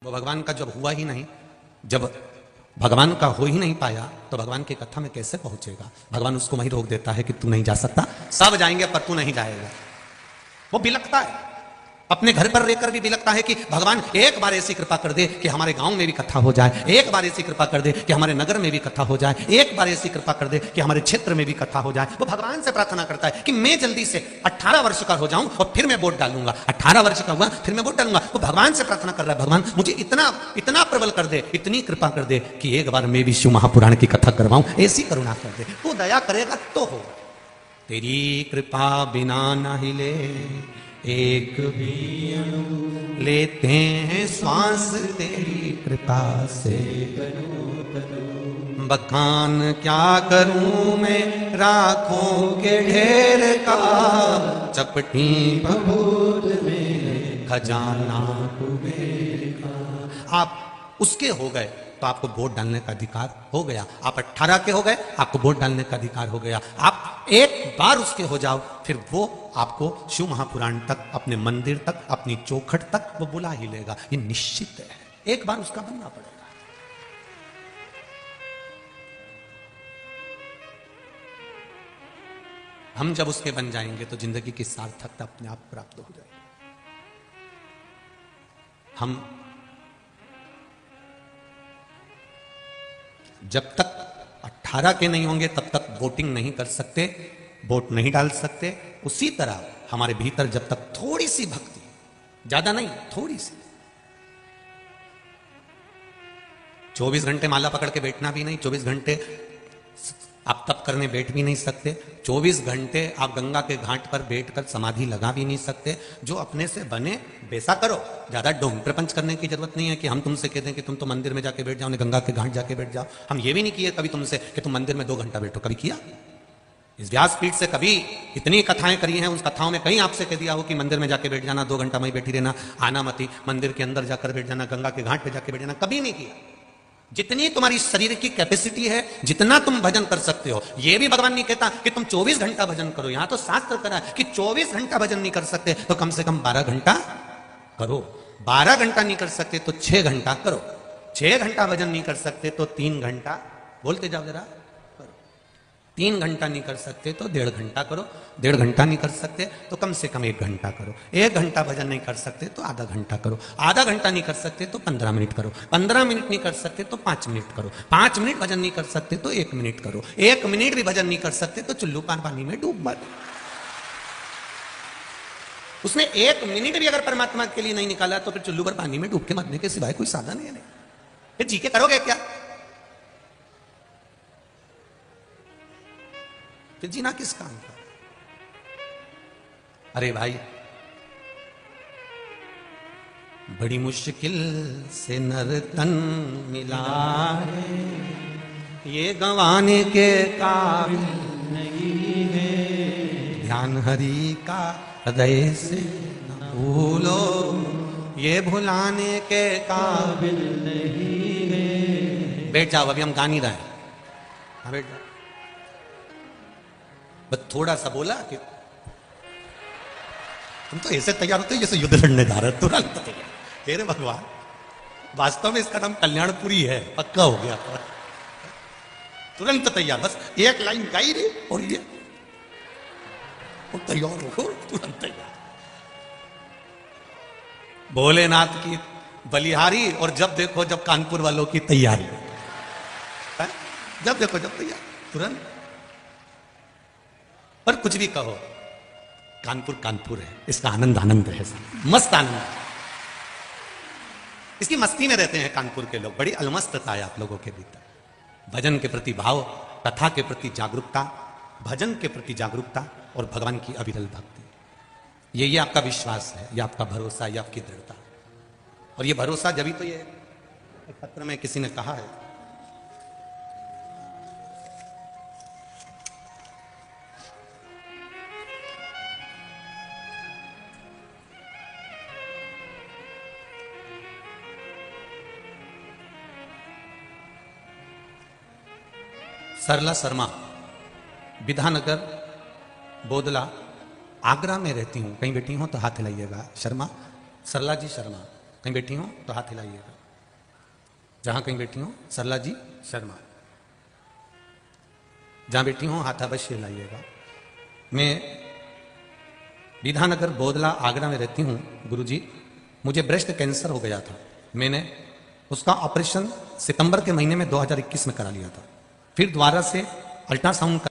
वो भगवान का जब हुआ ही नहीं, जब भगवान का हो ही नहीं पाया तो भगवान की कथा में कैसे पहुंचेगा। भगवान उसको वहीं रोक देता है कि तू नहीं जा सकता, सब जाएंगे पर तू नहीं जाएगा। वो बिलखता है, अपने घर पर रहकर भी बिलखता है कि भगवान एक बार ऐसी कृपा कर दे कि हमारे गांव में भी कथा हो जाए, एक बार ऐसी कृपा कर दे कि हमारे नगर में भी कथा हो जाए, एक बार ऐसी कृपा कर दे कि हमारे क्षेत्र में भी कथा हो जाए। वो भगवान से प्रार्थना करता है कि मैं जल्दी से 18 वर्ष का हो जाऊं और फिर मैं वोट डालूंगा, 18 वर्ष का हुआ फिर मैं वोट डालूंगा। वो भगवान से प्रार्थना कर रहा है, भगवान मुझे इतना इतना प्रबल कर दे, इतनी कृपा कर दे कि एक बार मैं भी शिव महापुराण की कथा करवाऊं, ऐसी करुणा कर दे। तू दया करेगा तो हो। तेरी कृपा बिना न हिले एक भी अणु, लेते हैं श्वास तेरी कृपा से। बखान क्या करूं मैं राखों के ढेर का, चपटी भभूत में खजाना कुबेर का। आप उसके हो गए तो आपको वोट डालने का अधिकार हो गया। आप 18 के हो गए, आपको वोट डालने का अधिकार हो गया। आप एक बार उसके हो जाओ, फिर वो आपको शिव महापुराण तक, अपने मंदिर तक, अपनी चौखट तक वो बुला ही लेगा। ये निश्चित है, एक बार उसका बनना पड़ेगा। हम जब उसके बन जाएंगे तो जिंदगी की सार्थकता अपने आप प्राप्त हो जाएगी। हम जब तक 18 के नहीं होंगे तब तक वोटिंग नहीं कर सकते, वोट नहीं डाल सकते। उसी तरह हमारे भीतर जब तक थोड़ी सी भक्ति, ज्यादा नहीं, थोड़ी सी, 24 घंटे माला पकड़ के बैठना भी नहीं, 24 घंटे आप तप करने बैठ भी नहीं सकते, 24 घंटे आप गंगा के घाट पर बैठकर समाधि लगा भी नहीं सकते। जो अपने से बने वैसा करो, ज्यादा ढोंग प्रपंच करने की जरूरत नहीं है कि हम तुमसे कहते हैं कि तुम तो मंदिर में जाके बैठ जाओ, गंगा के घाट जाके बैठ जाओ। हम ये भी नहीं किए कभी तुमसे कि तुम मंदिर में 2 घंटा बैठो, कभी किया? इस व्यासपीठ से कभी इतनी कथाएं करी हैं, उस कथाओं में कहीं आपसे कह दिया हो कि मंदिर में जाके बैठ जाना, 2 घंटा वहीं बैठी रहना, आना मती, मंदिर के अंदर जाकर बैठ जाना, गंगा के घाट पे जाके बैठ जाना, कभी नहीं किया। जितनी तुम्हारी शरीर की कैपेसिटी है, जितना तुम भजन कर सकते हो। यह भी भगवान नहीं कहता कि तुम 24 घंटा भजन करो, यहां तो शास्त्र करा है कि 24 घंटा भजन नहीं कर सकते तो कम से कम 12 घंटा करो। 12 घंटा नहीं कर सकते तो 6 घंटा करो। 6 घंटा भजन नहीं कर सकते तो 3 घंटा, बोलते जाओ जरा, 3 घंटा नहीं कर सकते तो 1.5 घंटा करो। 1.5 घंटा नहीं कर सकते तो कम से कम 1 घंटा करो। 1 घंटा भजन नहीं कर सकते तो आधा घंटा करो। आधा घंटा नहीं कर सकते तो 15 मिनट करो। 15 मिनट नहीं कर सकते तो 5 मिनट करो। 5 मिनट भजन नहीं कर सकते तो 1 मिनट करो। 1 मिनट भी भजन नहीं कर सकते तो चुल्लू पानी में डूब मत। उसने 1 मिनट भी अगर परमात्मा के लिए नहीं निकाला तो फिर चुल्लू पर पानी में डूब के मरने के सिवाय कोई साधन है नहीं। फिर जी के करोगे क्या? फिर जीना किस काम का? अरे भाई, बड़ी मुश्किल से नर तन मिला है, ये गंवाने के काबिल नहीं है। ध्यान हरि का हृदय से न भूलो, ये भुलाने के काबिल नहीं है। बैठ जाओ, अभी हम गा नहीं रहे हैं। हाँ बैठ जाओ। बस थोड़ा सा बोला कि तुम तो ऐसे तैयार होते जैसे युद्ध लड़ने जा रहे हो, तुरंत तैयार। हे रे भगवान, वास्तव में इसका नाम कल्याणपुरी है, पक्का हो गया। तुरंत तैयार, बस एक लाइन गाई रे और ये तैयार हो, तुरंत तैयार। भोलेनाथ की बलिहारी और जब देखो जब कानपुर वालों की तैयारी, जब देखो जब तैयार, तुरंत। पर कुछ भी कहो, कानपुर कानपुर है, इसका आनंद आनंद है, मस्त आनंद। इसकी मस्ती में रहते हैं कानपुर के लोग। बड़ी अलमस्तता है आप लोगों के भीतर। भजन के प्रति भाव, कथा के प्रति जागरूकता, भजन के प्रति जागरूकता और भगवान की अविरल भक्ति। ये आपका विश्वास है, ये आपका भरोसा, ये आपकी दृढ़ता। और ये भरोसा जब ही तो ये एक पत्र में किसी ने कहा है, सरला शर्मा, विधानगर, बोदला, आगरा में रहती हूँ। कहीं बैठी हूँ तो हाथ हिलाइएगा। शर्मा, सरला जी शर्मा, कहीं बैठी हो तो हाथ हिलाइएगा, जहां कहीं बैठी हो। सरला जी शर्मा, जहां बैठी हो हाथ अवश्य हिलाइएगा। मैं विधानगर बोदला आगरा में रहती हूं गुरुजी। मुझे ब्रेस्ट कैंसर हो गया था। मैंने उसका ऑपरेशन सितंबर के महीने में 2021 में करा लिया था। फिर दोबारा से अल्ट्रासाउंड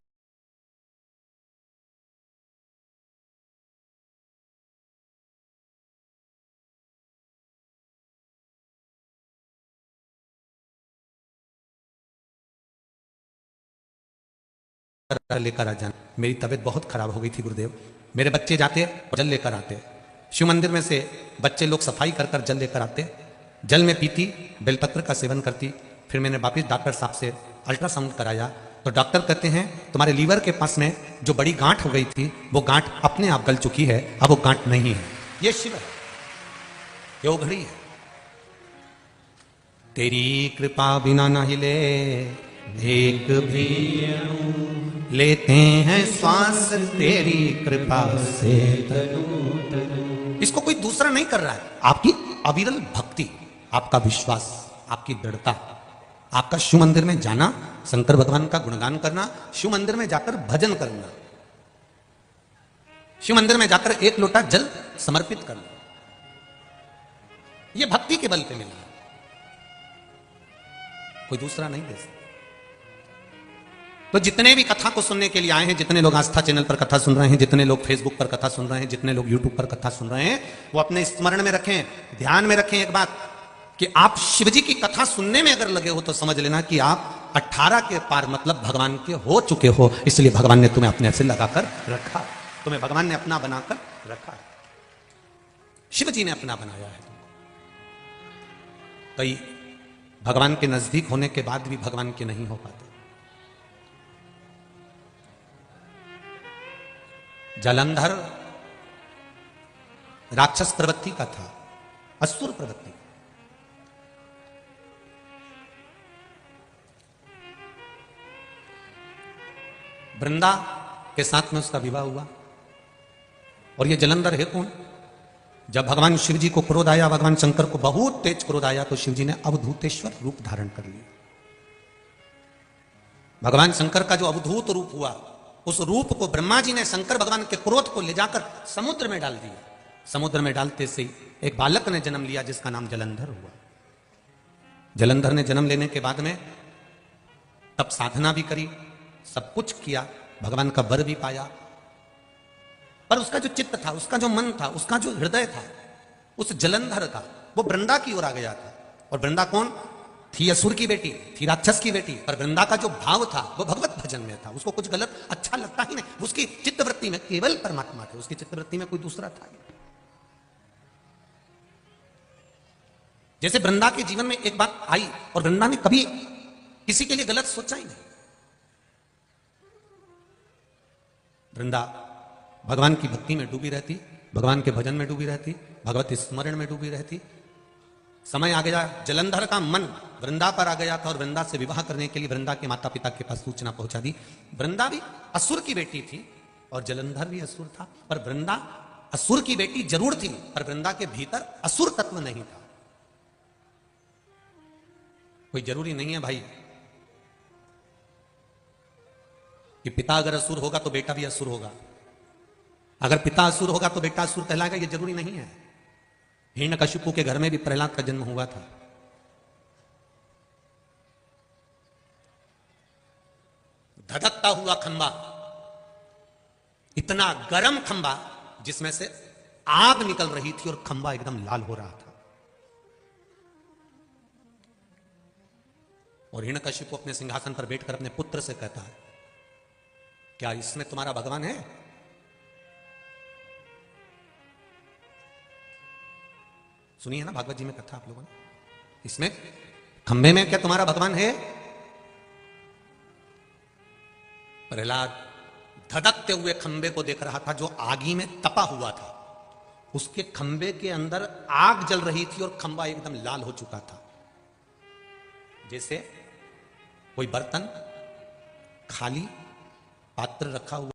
लेकर आ जाना। मेरी तबीयत बहुत खराब हो गई थी गुरुदेव। मेरे बच्चे जाते और जल लेकर आते, शिव मंदिर में से बच्चे लोग सफाई कर कर जल लेकर आते, जल में पीती, बेलपत्र का सेवन करती। फिर मैंने वापिस डॉक्टर साहब से अल्ट्रासाउंड कराया तो डॉक्टर कहते हैं तुम्हारे लीवर के पास में जो बड़ी गांठ हो गई थी वो गांठ अपने आप गल चुकी है, अब वो गांठ नहीं है। ये शिव है, ये वो घड़ी है। तेरी कृपा बिना न हिले एक भी लेते हैं श्वास तेरी कृपा से। इसको कोई दूसरा नहीं कर रहा है, आपकी अविरल भक्ति, आपका विश्वास, आपकी दृढ़ता, आपका शिव मंदिर में जाना, शंकर भगवान का गुणगान करना, शिव मंदिर में जाकर भजन करना, शिव मंदिर में जाकर एक लोटा जल समर्पित करना, यह भक्ति के बल पे मिला, कोई दूसरा नहीं दे सकता। तो जितने भी कथा को सुनने के लिए आए हैं, जितने लोग आस्था चैनल पर कथा सुन रहे हैं, जितने लोग फेसबुक पर कथा सुन रहे हैं, जितने लोग यूट्यूब पर कथा सुन रहे हैं, वो अपने स्मरण में रखें, ध्यान में रखें एक बात कि आप शिवजी की कथा सुनने में अगर लगे हो तो समझ लेना कि आप 18 के पार मतलब भगवान के हो चुके हो। इसलिए भगवान ने तुम्हें अपने से लगाकर रखा, तुम्हें भगवान ने अपना बनाकर रखा है, शिवजी ने अपना बनाया है। कई भगवान के नजदीक होने के बाद भी भगवान के नहीं हो पाते। जलंधर राक्षस प्रवृत्ति का था, असुर प्रवृत्ति। वृंदा के साथ में उसका विवाह हुआ। और ये जलंधर है कौन? जब भगवान शिव जी को क्रोध आया, भगवान शंकर को बहुत तेज क्रोध आया, तो शिव जी ने अवधूतेश्वर रूप धारण कर लिया। भगवान शंकर का जो अवधूत रूप हुआ, उस रूप को ब्रह्मा जी ने शंकर भगवान के क्रोध को ले जाकर समुद्र में डाल दिया। समुद्र में डालते से एक बालक ने जन्म लिया जिसका नाम जलंधर हुआ। जलंधर ने जन्म लेने के बाद में तब साधना भी करी, सब कुछ किया, भगवान का वर भी पाया, पर उसका जो चित्त था, उसका जो मन था, उसका जो हृदय था, उस जलंधर का, वो वृंदा की ओर आ गया था। और वृंदा कौन थी? असुर की बेटी थी, राक्षस की बेटी। पर वृंदा का जो भाव था वो भगवत भजन में था, उसको कुछ गलत अच्छा लगता ही नहीं। उसकी चित्तवृत्ति में केवल परमात्मा थे, उसकी चित्तवृत्ति में कोई दूसरा था। जैसे वृंदा के जीवन में एक बात आई और वृंदा ने कभी किसी के लिए गलत सोचा ही नहीं। वृंदा भगवान की भक्ति में डूबी रहती, भगवान के भजन में डूबी रहती, भगवत स्मरण में डूबी रहती। समय आ गया, जलंधर का मन वृंदा पर आ गया था और वृंदा से विवाह करने के लिए वृंदा के माता पिता के पास सूचना पहुंचा दी। वृंदा भी असुर की बेटी थी और जलंधर भी असुर था, पर वृंदा असुर की बेटी जरूर थी, पर वृंदा के भीतर असुर तत्व नहीं था। कोई जरूरी नहीं है भाई कि पिता अगर असुर होगा तो बेटा भी असुर होगा, अगर पिता असुर होगा तो बेटा असुर कहलाएगा, ये जरूरी नहीं है। हिरण्यकशिपु के घर में भी प्रहलाद का जन्म हुआ था। धधकता हुआ खंबा, इतना गर्म खंबा जिसमें से आग निकल रही थी और खंबा एकदम लाल हो रहा था। और हिरण्यकशिपु अपने सिंहासन पर बैठकर अपने पुत्र से कहता है, क्या इसमें तुम्हारा भगवान है? सुनिए है ना भागवत जी में कथा आप लोगों ने, इसमें खंबे में क्या तुम्हारा भगवान है? प्रहलाद धधकते हुए खंबे को देख रहा था जो आगी में तपा हुआ था। उसके खंबे के अंदर आग जल रही थी और खंबा एकदम लाल हो चुका था, जैसे कोई बर्तन खाली पात्र रखा हुआ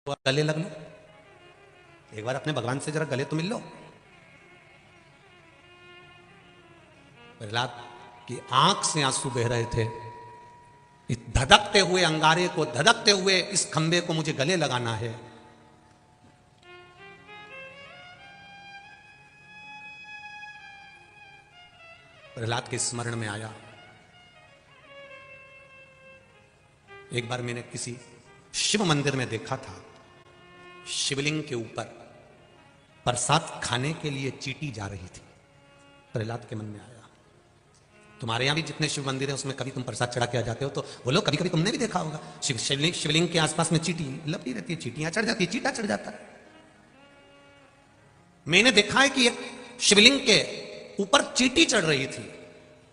तो गले लग लो, एक बार अपने भगवान से जरा गले तो मिल लो। प्रहलाद की आंख से आंसू बह रहे थे, इस धधकते हुए अंगारे को, धधकते हुए इस खंबे को मुझे गले लगाना है। प्रहलाद के स्मरण में आया, एक बार मैंने किसी शिव मंदिर में देखा था, शिवलिंग के ऊपर प्रसाद खाने के लिए चींटी जा रही थी। प्रहलाद के मन में आया, तुम्हारे यहां भी जितने शिव मंदिर है उसमें कभी तुम प्रसाद चढ़ा के आ जाते हो, तो बोलो कभी कभी तुमने भी देखा होगा शिवलिंग के आसपास में चींटी लपटी रहती है, चींटियां चढ़ जाती है, चींटा चढ़ जाता है। मैंने देखा है कि एक शिवलिंग के ऊपर चींटी चढ़ रही थी।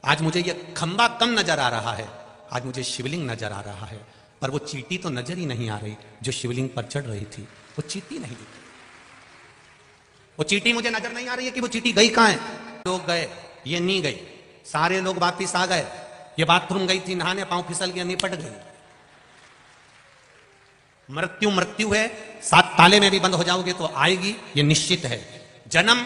आज मुझे यह खंबा कम नजर आ रहा है, आज मुझे शिवलिंग नजर आ रहा है, पर वो चींटी तो नजर ही नहीं आ रही जो शिवलिंग पर चढ़ रही थी। वो चींटी नहीं दिखी, वो चींटी मुझे नजर नहीं आ रही है कि वो चींटी गई कहां है। लोग गए, ये नहीं गई, सारे लोग वापिस आ गए। ये बाथरूम गई थी नहाने, पांव फिसल गया, निपट गई। मृत्यु मृत्यु है, 7 ताले में भी बंद हो जाओगे तो आएगी, ये निश्चित है। जन्म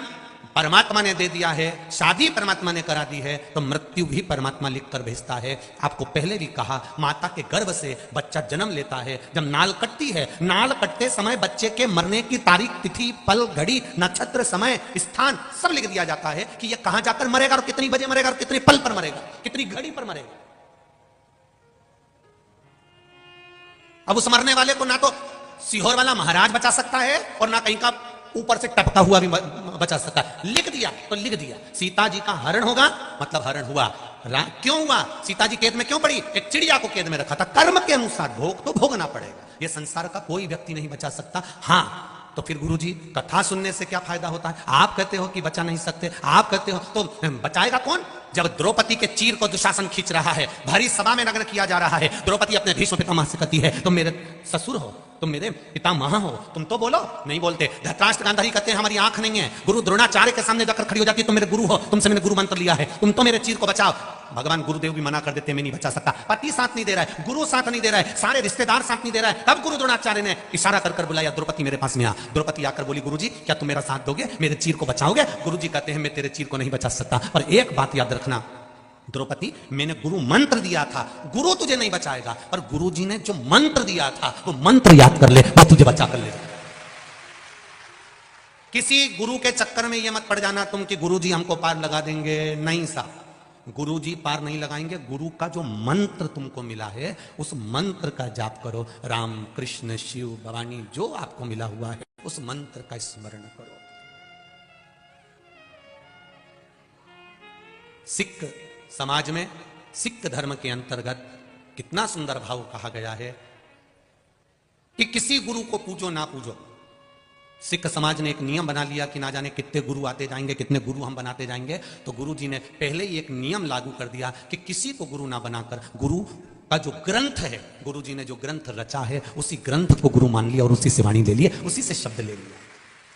परमात्मा ने दे दिया है, शादी परमात्मा ने करा दी है, तो मृत्यु भी परमात्मा लिख कर भेजता है। आपको पहले भी कहा, माता के गर्भ से बच्चा जन्म लेता है। जब नाल कटती है, नाल कटते समय बच्चे के मरने की तारीख, तिथि, पल, घड़ी, नक्षत्र, समय, स्थान सब लिख दिया जाता है कि यह कहां जाकर मरेगा और कितनी बजे मरेगा और कितने पल पर मरेगा, कितनी घड़ी पर मरेगा। अब उस मरने वाले को ना तो सीहोर वाला महाराज बचा सकता है और ना कहीं का ऊपर से टपका हुआ भी बचा सकता है। लिख दिया तो लिख दिया, सीता जी का हरण होगा, मतलब हरण हुआ। क्यों हुआ? सीता जी कैद में क्यों पड़ी? एक चिड़िया को कैद में रखा था। कर्म के अनुसार भोग तो भोगना पड़ेगा, यह संसार का कोई व्यक्ति नहीं बचा सकता। हाँ, तो फिर गुरुजी कथा सुनने से क्या फायदा होता है? आप कहते हो कि बचा नहीं सकते, आप कहते हो तो बचाएगा कौन? जब द्रौपदी के चीर को दुशासन खींच रहा है, भरी सभा में नग्न किया जा रहा है, द्रौपदी अपने भीष्म पितामह से कहती है, तुम मेरे ससुर हो, तुम मेरे पितामह हो, तुम तो बोलो। नहीं बोलते। धृतराष्ट्र गांधारी कहते हैं हमारी आंख नहीं है। गुरु द्रोणाचार्य के सामने जाकर खड़ी हो जाती है, तुम मेरे गुरु हो, तुमसे मैंने गुरु मंत्र लिया है, तुम तो मेरे चीर को बचाओ। भगवान गुरुदेव भी मना कर देते, मैं नहीं बचा सकता। पति साथ नहीं दे रहा है, गुरु साथ नहीं दे रहा है, सारे रिश्तेदार साथ नहीं दे रहा है। तब गुरु द्रोणाचार्य ने इशारा कर बुलाया, द्रौपदी मेरे पास में आ। द्रौपदी आकर बोली, गुरुजी क्या तुम मेरा साथ दोगे, मेरे चीर को बचाओगे? गुरुजी कहते हैं मैं तेरे चीर को नहीं बचा सकता, पर एक बात याद रखना द्रौपदी, मैंने गुरु मंत्र दिया था, गुरु तुझे नहीं बचाएगा, पर गुरुजी ने जो मंत्र दिया था वो मंत्र याद कर ले, वो तुझे बचा कर ले। किसी गुरु के चक्कर में ये मत पड़ जाना तुम कि गुरुजी हमको पार लगा देंगे। नहीं साहब, गुरुजी पार नहीं लगाएंगे। गुरु का जो मंत्र तुमको मिला है उस मंत्र का जाप करो। राम, कृष्ण, शिव, भवानी, जो आपको मिला हुआ है उस मंत्र का स्मरण करो। सिख समाज में, सिख धर्म के अंतर्गत कितना सुंदर भाव कहा गया है कि किसी गुरु को पूजो ना पूजो। सिख समाज ने एक नियम बना लिया कि ना जाने कितने गुरु आते जाएंगे, कितने गुरु हम बनाते जाएंगे। तो गुरु जी ने पहले ही एक नियम लागू कर दिया कि किसी को गुरु ना बनाकर, गुरु का जो ग्रंथ है, गुरु जी ने जो ग्रंथ रचा है उसी ग्रंथ को गुरु मान लिया और उसी से वाणी ले लिए, उसी से शब्द ले लिया।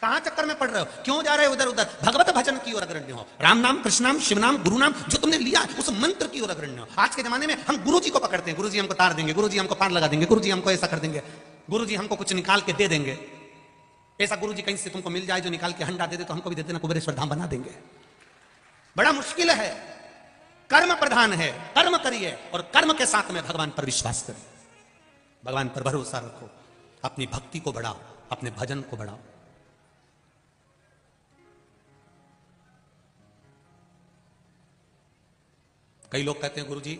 कहां चक्कर में पड़ रहे हो? क्यों जा रहे हो इधर उधर? भगवत भजन की ओर अग्रण्य हो। राम नाम, कृष्ण नाम, शिव नाम, गुरु नाम जो तुमने लिया उस मंत्र की ओर अग्रण्य हो। आज के जमाने में हम गुरु जी को पकड़ते हैं, गुरु जी हमको तार देंगे, गुरु जी हमको पार लगा देंगे, गुरु जी हमको ऐसा कर देंगे, गुरु जी हमको कुछ निकाल के दे देंगे। ऐसा गुरु जी कहीं से तुमको मिल जाए जो निकाल के हंडा दे दे तो हमको भी दे देना, कुबेरेश्वर धाम बना देंगे। बड़ा मुश्किल है। कर्म प्रधान है, कर्म करिए और कर्म के साथ में भगवान पर विश्वास करिए, भगवान पर भरोसा रखो, अपनी भक्ति को बढ़ाओ, अपने भजन को बढ़ाओ। कई लोग कहते हैं गुरुजी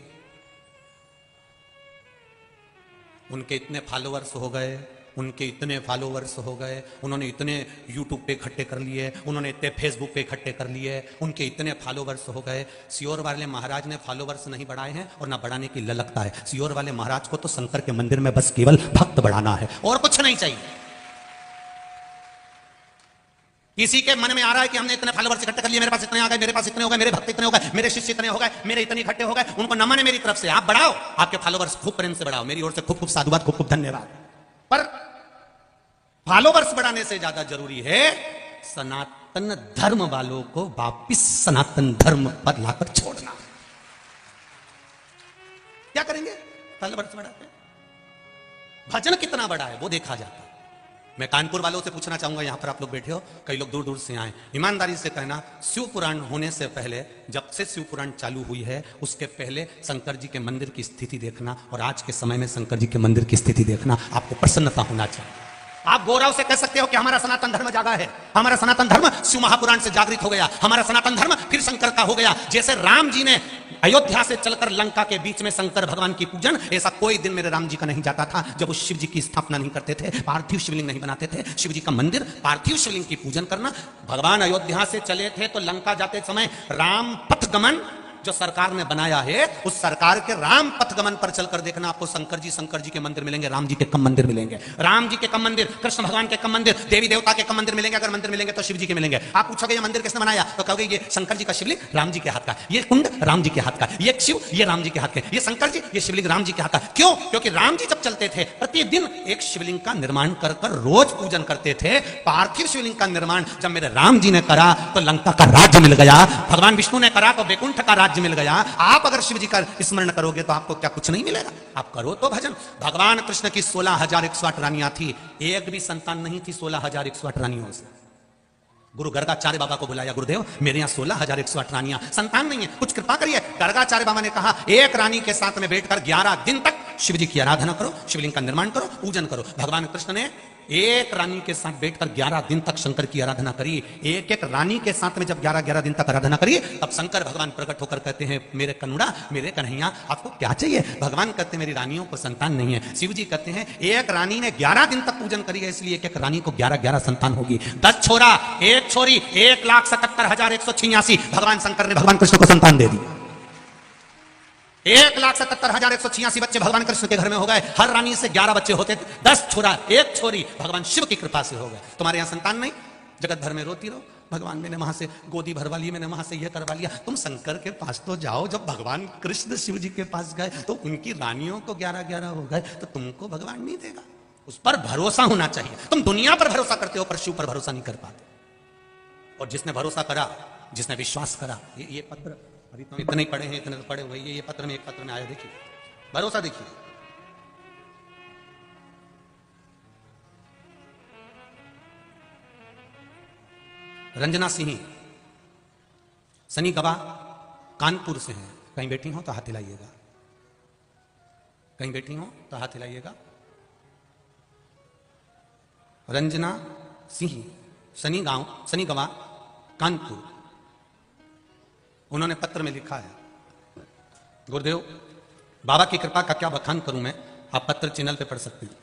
उनके इतने फॉलोअर्स हो गए, उनके इतने फॉलोअर्स हो गए, उन्होंने इतने यूट्यूब पे इकट्ठे कर लिए, उन्होंने इतने फेसबुक पे इकट्ठे कर लिए, उनके इतने फॉलोअर्स हो गए। सियोर वाले महाराज ने फॉलोअर्स नहीं बढ़ाए हैं और ना बढ़ाने की ललकता है। सियोर वाले महाराज को तो शंकर के मंदिर में बस केवल भक्त बढ़ाना है और कुछ नहीं चाहिए। किसी के मन में आ रहा है कि हमने इतने फॉलोअर्स इकट्ठे कर लिए, मेरे पास इतने आ गए, मेरे पास इतने हो गए, मेरे भक्त इतने हो गए, मेरे शिष्य इतने हो गए, मेरे इतने इकट्ठे हो गए, उनको नमन है मेरी तरफ से। आप बढ़ाओ, आपके फॉलोअर्स खूब प्रेम से बढ़ाओ, मेरी ओर से खूब खूब साधुवाद, खूब खूब धन्यवाद। पर फॉलोअर्स बढ़ाने से ज्यादा जरूरी है सनातन धर्म वालों को वापिस सनातन धर्म पर लाकर छोड़ना। क्या करेंगे? फॉलोअर्स बढ़ाते, भजन कितना बड़ा है वो देखा जाता है। मैं कानपुर वालों से पूछना चाहूंगा, यहां पर आप लोग बैठे हो, कई लोग दूर दूर से आए, ईमानदारी से कहना, शिव पुराण होने से पहले, जब से शिव पुराण चालू हुई है उसके पहले शंकर जी के मंदिर की स्थिति देखना और आज के समय में शंकर जी के मंदिर की स्थिति देखना, आपको प्रसन्नता होना चाहिए। आप गौरव से कह सकते हो कि हमारा सनातन धर्म जागा है, हमारा सनातन धर्म शिव महापुराण से जागृत हो गया, हमारा सनातन धर्म फिर शंकर का हो गया। जैसे राम जी ने अयोध्या से चलकर लंका के बीच में शंकर भगवान की पूजन, ऐसा कोई दिन मेरे राम जी का नहीं जाता था जब वो शिव जी की स्थापना नहीं करते थे, पार्थिव शिवलिंग नहीं बनाते थे। शिव जी का मंदिर, पार्थिव शिवलिंग की पूजन करना। भगवान अयोध्या से चले थे तो लंका जाते समय राम पथगमन जो सरकार ने बनाया है, उस सरकार के राम पथगमन पर चलकर देखना, आपको शंकर जी के मंदिर मिलेंगे, राम जी के कम मंदिर मिलेंगे। राम जी के कम मंदिर, कृष्ण भगवान के कम मंदिर, देवी देवता के कम मंदिर मिलेंगे। अगर मंदिर मिलेंगे तो शिव जी के मिलेंगे। आप पूछोगे ये मंदिर किसने बनाया, तो कहोगे ये शंकर जी का शिवलिंग राम जी के हाथ का, ये कुंड राम जी के हाथ का, ये शिव ये राम जी के हाथ के, ये शंकर जी ये शिवलिंग राम जी के हाथ का। क्यों? क्योंकि राम जी जब चलते थे प्रतिदिन एक शिवलिंग का निर्माण कर कर रोज पूजन करते थे। पार्थिव शिवलिंग का निर्माण जब मेरे राम जी ने करा तो लंका का राज्य मिल गया, भगवान विष्णु ने करा तो वैकुंठ का राज्य मिल गया। आप अगर शिव जी का स्मरण करोगे तो आपको क्या कुछ नहीं मिलेगा? आप करो तो भजन। भगवान कृष्ण की 16,108 रानियां थी, एक भी संतान नहीं थी 16,108 रानियों से। गुरु गर्गाचार्य बाबा को बुलाया, गुरुदेव मेरे यहाँ 16,108 रानियां, संतान नहीं है, कुछ कृपा करिए। गर्गाचार्य बाबा ने कहा एक रानी के साथ में बैठकर 11 दिन तक शिव जी की आराधना करो, शिवलिंग का निर्माण करो, पूजन करो। भगवान कृष्ण ने एक रानी के साथ बैठकर 11 दिन तक शंकर की आराधना करी। एक एक रानी के साथ में जब 11 दिन तक आराधना करी, तब शंकर भगवान प्रकट होकर कहते हैं, मेरे कन्हैया, मेरे कन्हैया आपको क्या चाहिए? भगवान कहते हैं मेरी रानियों को संतान नहीं है। शिव जी कहते हैं एक रानी ने 11 दिन तक पूजन करी है, इसलिए एक एक रानी को 11 संतान होगी। 10 छोरा 1 छोरी, 1,77,186 भगवान शंकर ने भगवान कृष्ण को संतान दे दी। 1,77,186 बच्चे भगवान कृष्ण के घर में हो गए। हर रानी से 11 बच्चे होते थे, 10 छोरा 1 छोरी भगवान शिव की कृपा से हो गए। तुम्हारे यहां संतान नहीं, जगत भर में रोती रहो, भगवान मैंने वहां से गोदी भरवा ली, मैंने वहां से यह करवा लिया। तुम शंकर के पास तो जाओ। जब भगवान कृष्ण शिव जी के पास गए तो उनकी रानियों को 11 हो गए, तो तुमको भगवान नहीं देगा? उस पर भरोसा होना चाहिए। तुम दुनिया पर भरोसा करते हो पर शिव पर भरोसा नहीं कर पाते। और जिसने भरोसा करा, जिसने विश्वास करा, ये पत्र अभी तो इतने पढ़े हैं, इतने पढ़े हुए, ये पत्र में एक पत्र में आया, देखिए भरोसा देखिए। रंजना सिंह सनी गवा कानपुर से हैं, कहीं बैठी हो तो हाथ हिलाइएगा, कहीं बैठी हो तो हाथ हिलाइएगा। रंजना सिंह सनी गवा कानपुर, उन्होंने पत्र में लिखा है, गुरुदेव बाबा की कृपा का क्या बखान करूं मैं, आप पत्र चैनल पे पढ़ सकते हैं।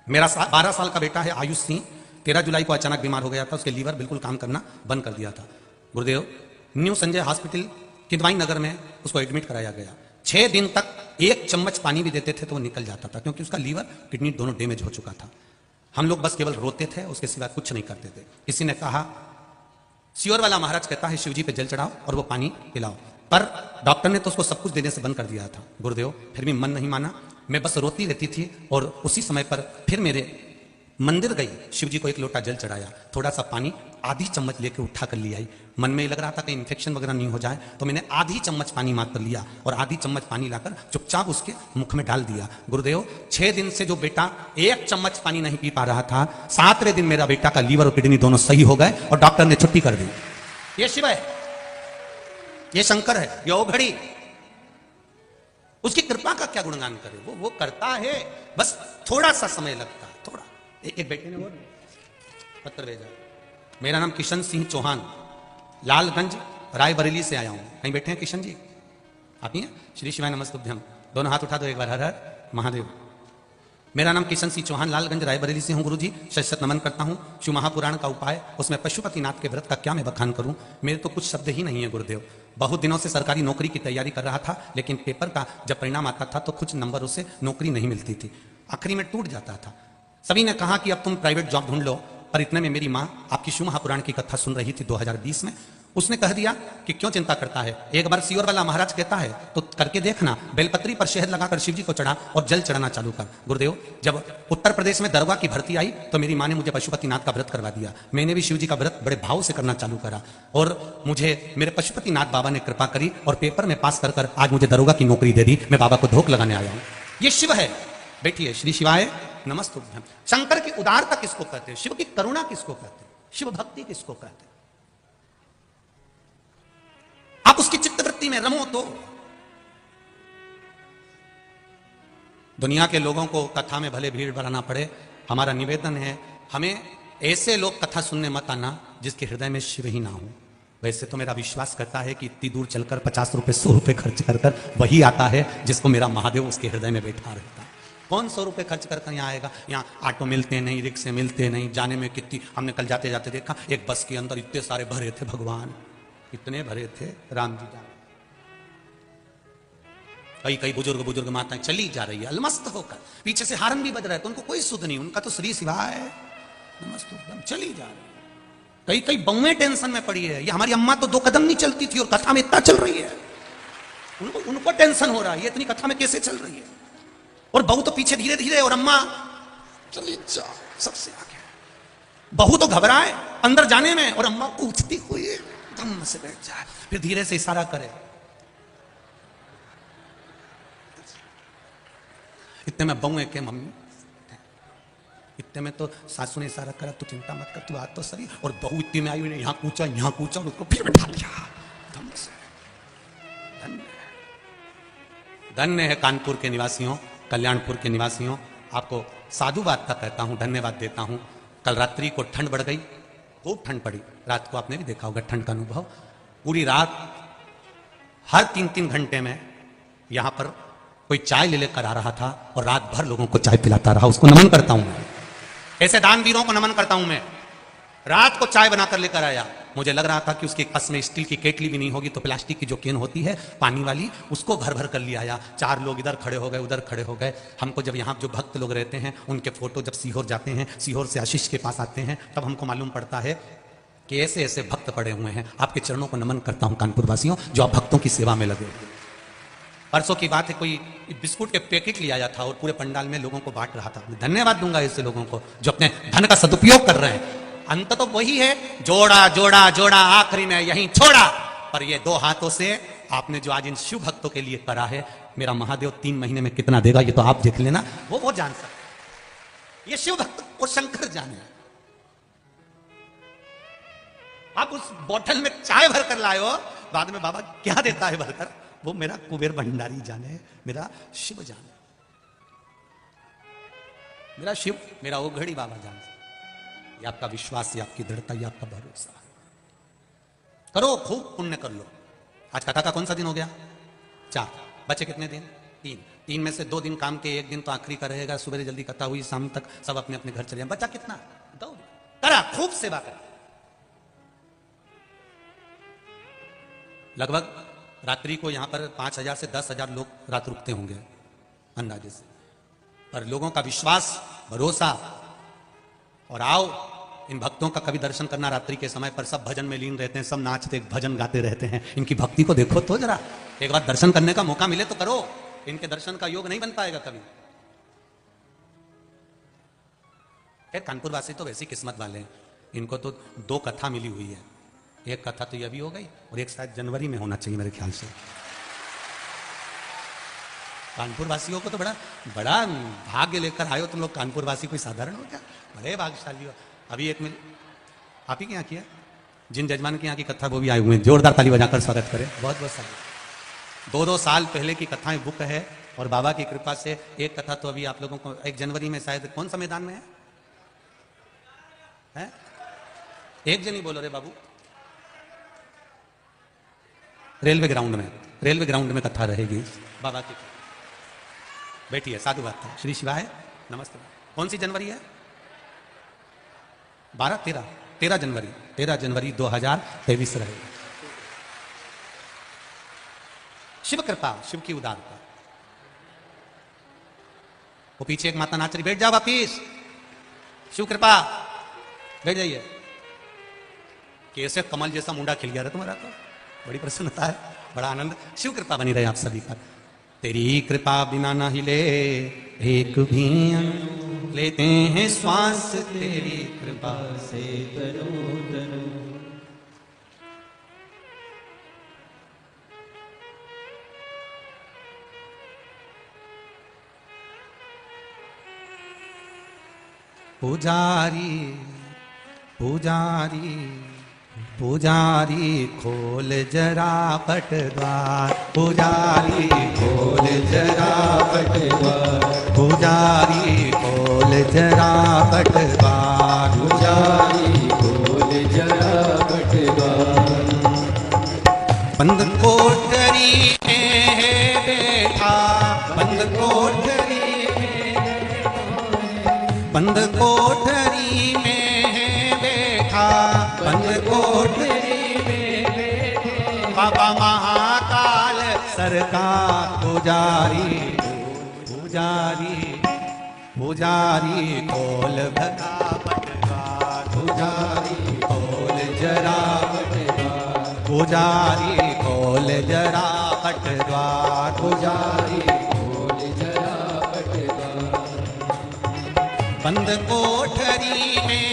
मेरा 12 साल का बेटा है आयुष सिंह, 13 जुलाई को अचानक बीमार हो गया था, उसके लीवर बिल्कुल काम करना बंद कर दिया था। गुरुदेव न्यू संजय हॉस्पिटल किदवाई नगर में उसको एडमिट कराया गया। 6 दिन तक 1 चम्मच पानी भी देते थे तो वो निकल जाता था, क्योंकि उसका लीवर किडनी दोनों डैमेज हो चुका था। हम लोग बस केवल रोते थे, उसके सिवा कुछ नहीं करते थे। किसी ने कहा, सियोर वाला महाराज कहता है शिव जी पे जल चढ़ाओ और वो पानी पिलाओ, पर डॉक्टर ने तो उसको सब कुछ देने से बंद कर दिया था। गुरुदेव फिर भी मन नहीं माना, मैं बस रोती रहती थी। और उसी समय पर फिर मेरे मंदिर गई, शिव जी को 1 लोटा जल चढ़ाया, थोड़ा सा पानी आधी चम्मच लेके उठा कर ले आई। मन में लग रहा था कि इन्फेक्शन वगैरह नहीं हो जाए, तो मैंने आधी चम्मच पानी मात्र लिया और आधी चम्मच पानी लाकर चुपचाप उसके मुख में डाल दिया। गुरुदेव 6 दिन से जो बेटा 1 चम्मच पानी नहीं पी पा रहा था, 7वें दिन मेरा बेटा का लीवर और किडनी दोनों सही हो गए और डॉक्टर ने छुट्टी कर दी। ये शिव है, ये शंकर है, ये ओघड़ी। उसकी कृपा का क्या गुणगान करे, वो करता है, बस थोड़ा सा समय लगता है, थोड़ा। एक बेटे ने वो पत्र भेजा, मेरा नाम किशन सिंह चौहान, लालगंज रायबरेली से आया हूं। कहीं बैठे हैं किशन जी? आप ही हैं? श्री शिवाय नमस्तुभ्यम, दोनों हाथ उठा दो एक बार, हर हर महादेव। मेरा नाम किशन सिंह चौहान, लालगंज रायबरेली से हूं। गुरु जी शत नमन करता हूं। शिव महापुराण का उपाय, उसमें पशुपतिनाथ के व्रत का क्या मैं बखान करूं, मेरे तो कुछ शब्द ही नहीं है गुरुदेव। बहुत दिनों से सरकारी नौकरी की तैयारी कर रहा था, लेकिन पेपर का जब परिणाम आता था तो कुछ नंबरों से नौकरी नहीं मिलती थी, आखिरी में टूट जाता था। सभी ने कहा कि अब तुम प्राइवेट जॉब ढूंढ लो, पर इतने में मेरी माँ आपकी शिव महापुराण की कथा सुन रही थी 2020 में। उसने कह दिया कि क्यों चिंता करता है, एक बार सियोर वाला महाराज कहता है तो करके देखना, बेलपत्री पर शहद लगाकर शिव जी को चढ़ा और जल चढ़ाना चालू कर। गुरुदेव जब उत्तर प्रदेश में दरगाह की भर्ती आई तो मेरी माँ ने मुझे पशुपतिनाथ का व्रत करवा दिया। मैंने भी शिव जी का व्रत बड़े भाव से करना चालू करा और मुझे मेरे पशुपतिनाथ बाबा ने कृपा करी और पेपर में पास कर आज मुझे दरोगा की नौकरी दे दी। मैं बाबा को धोख लगाने आया हूं। ये शिव है। बैठिए, श्री शिवाय नमस्तुभ्यम। शंकर की उदारता किसको कहते हैं? शिव की करुणा किसको कहते हैं? शिव भक्ति किसको कहते हैं? आप उसकी चित्तवृत्ति में रमो तो। दुनिया के लोगों को कथा में भले भीड़ बढ़ाना पड़े, हमारा निवेदन है हमें ऐसे लोग कथा सुनने मत आना जिसके हृदय में शिव ही ना हो। वैसे तो मेरा विश्वास करता है कि इतनी दूर चलकर 50 रुपए 100 रुपए खर्च कर कर वही आता है जिसको मेरा महादेव उसके हृदय में बैठा रहता है। कौन 100 रुपए खर्च कर यहाँ आएगा? यहाँ ऑटो मिलते नहीं, रिक्शे मिलते नहीं, जाने में कितनी, हमने कल जाते जाते देखा एक बस के अंदर इतने सारे भरे थे, भगवान इतने भरे थे, राम जी जान। कई कई बुजुर्ग बुजुर्ग माताएं चली जा रही है अलमस्त होकर, पीछे से हारन भी बज रहा है तो उनको कोई सुध नहीं, उनका तो श्री शिवाय नमस्तुभ्यम चली जा रही है। कई कई बहुएं टेंशन में पड़ी है, ये हमारी अम्मा तो 2 कदम नहीं चलती थी और कथा में इतना चल रही है, उनको टेंशन हो रहा है ये इतनी कथा में कैसे चल रही है, और बहू तो पीछे धीरे धीरे और अम्मा चली जा सबसे आगे। बहू तो घबराए अंदर जाने में और अम्मा पूछती हुई धम्म से बैठ जाए, फिर धीरे से इशारा करे। इतने में बहू के मम्मी, इतने में तो सासू ने इशारा करा तू चिंता मत कर, तू आ तो सही, और बहू इतनी में आई हुई यहाँ कूचा और उसको फिर बैठा लिया धम्म से। धन्य धन्य है कानपुर के निवासियों, कल्याणपुर के निवासियों, आपको साधुवाद का कहता हूं, धन्यवाद देता हूं। कल रात्रि को ठंड बढ़ गई, खूब ठंड पड़ी रात को, आपने भी देखा होगा ठंड का अनुभव। पूरी रात हर 3-3 घंटे में यहां पर कोई चाय ले लेकर आ रहा था और रात भर लोगों को चाय पिलाता रहा, उसको नमन करता हूं मैं, ऐसे दानवीरों को नमन करता हूं मैं। रात को चाय बनाकर लेकर आया, मुझे लग रहा था कि उसके कस में स्टील की केटली भी नहीं होगी तो प्लास्टिक की जो केन होती है पानी वाली, उसको भर भर कर ले आया। 4 लोग इधर खड़े हो गए, उधर खड़े हो गए। हमको जब यहाँ जो भक्त लोग रहते हैं उनके फोटो जब सीहोर जाते हैं, सीहोर से आशीष के पास आते हैं, तब हमको मालूम पड़ता है कि ऐसे ऐसे भक्त पड़े हुए हैं। आपके चरणों को नमन करता हूँ कानपुर वासियों, जो आप भक्तों की सेवा में लगे। परसों की बात है, कोई बिस्कुट के पैकेट ले आया था और पूरे पंडाल में लोगों को बांट रहा था। धन्यवाद दूंगा ऐसे लोगों को जो अपने धन का सदुपयोग कर रहे हैं। अंत तो वही है, जोड़ा जोड़ा जोड़ा आखिरी में यहीं छोड़ा। पर ये 2 हाथों से आपने जो आज इन शिव भक्तों के लिए करा है, मेरा महादेव 3 महीने में कितना देगा ये तो आप देख लेना, वो जान सकते। ये शिव भक्त और शंकर जाने। आप उस बोतल में चाय भर कर लाए हो, बाद में बाबा क्या देता है भरकर, वो मेरा कुबेर भंडारी जाने, मेरा शिव जाने, मेरा शिव, मेरा ओघड़ी बाबा जाने। ये आपका विश्वास, ये आपकी दृढ़ता, ये आपका भरोसा। करो, खूब पुण्य कर लो। आज कथा का कौन सा दिन हो गया? 4। बचे कितने दिन? 3 में से 2 दिन काम के, 1 दिन तो आखिरी का रहेगा। सुबह जल्दी कथा हुई, शाम तक सब अपने अपने घर चले। बचा कितना? 2 दिन। करा, खूब सेवा करा। लगभग रात्रि को यहां पर 5,000 से 10,000 लोग रात रुकते होंगे अंदाजे से, पर लोगों का विश्वास, भरोसा। और आओ इन भक्तों का कभी दर्शन करना रात्रि के समय पर, सब भजन में लीन रहते हैं, सब नाचते भजन गाते रहते हैं। इनकी भक्ति को देखो तो जरा, एक बार दर्शन करने का मौका मिले तो करो। इनके दर्शन का योग नहीं बन पाएगा कभी। कानपुर वासी तो वैसी किस्मत वाले हैं, इनको तो 2 कथा मिली हुई है। एक कथा तो ये अभी हो गई और एक शायद जनवरी में होना चाहिए मेरे ख्याल से। कानपुर वासियों को तो बड़ा बड़ा भाग्य लेकर आयो तुम लोग। कानपुर वासी कोई साधारण हो क्या? बड़े भाग्यशाली हो। अभी एक मिनट, आप ही के यहाँ किया, जिन जजमान के यहाँ की कथा वो भी आए हुए हैं, जोरदार ताली बजाकर स्वागत करें। बहुत बहुत स्वागत। 2-2 साल पहले की कथाएं बुक है और बाबा की कृपा से एक कथा तो अभी आप लोगों को 1 जनवरी में शायद, कौन सा मैदान में है? 1 जन ही बोलो रे बाबू। रेलवे ग्राउंड में, रेलवे ग्राउंड में कथा रहेगी बाबा की। बैठिए, साधु बात है। श्री शिवाय नमस्ते। कौन सी जनवरी है? 13 जनवरी, 13 जनवरी 2023 रहेगा। शिव कृपा, शिव की उदारता। वो पीछे एक माता नाच रही, बैठ जाओ वापिस। शिव कृपा, बैठ जाइए। कैसे कमल जैसा मुंडा खिल गया तुम्हारा, तो बड़ी प्रसन्नता है, बड़ा आनंद। शिव कृपा बनी रहे आप सभी पर। तेरी कृपा बिना ना हिले एक भी अणु, लेते हैं श्वास तेरी कृपा से तरो तरो। पुजारी पुजारी पुजारी खोल जरा पट द्वार, पुजारी खोल जरा पट द्वार, पुजारी खोल जरा पट द्वार, पुजारी खोल जरा पट द्वार। बंद कोठरी में है बैठा, बंद कोठरी में, बंद कोठरी में है बैठा, बंद कोठरी में बैठा बाबा महाकाल सरकार। पुजारी पुजारी पुजारी खोल भगा पटवार, पुजारी खोल जरा पटवार, पुजारी खोल जरा पटवार, पुजारी खोल जरा पट द्वार। बंद कोठरी में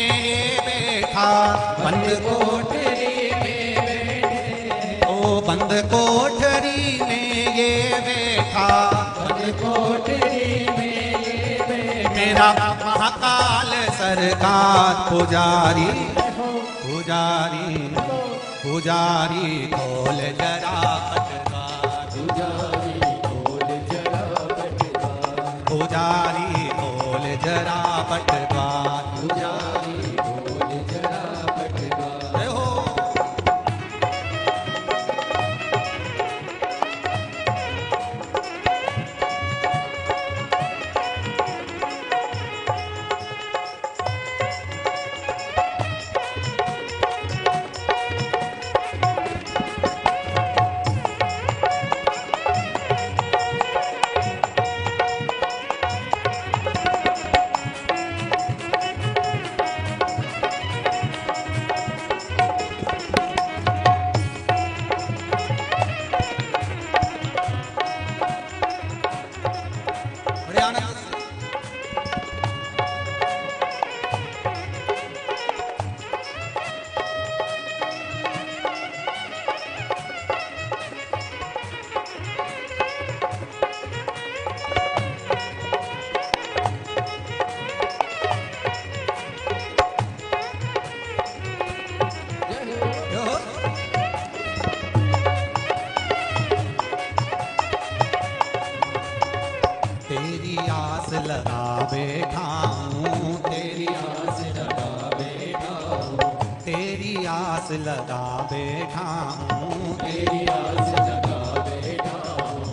बैठा, बंद कोठरी में बैठे, ओ बंद कोठरी में ये बैठा, बंद कोठरी में ये बैठा मेरा महाकाल सरकार। पुजारी पुजारी पुजारी खोल जरा पटवार, पुजारी खोल जरा पट द्वार। पुजारी खोल जरा पटवार, पुजारी खोल जरा पट द्वार। जय हो। बड़े आनंद से जय हो। तेरी आस लगा बैठा हूँ, तेरी आस लगा बैठा हूँ, तेरी आस लगा बैठा हूँ, तेरी आस लगा बैठा हूँ।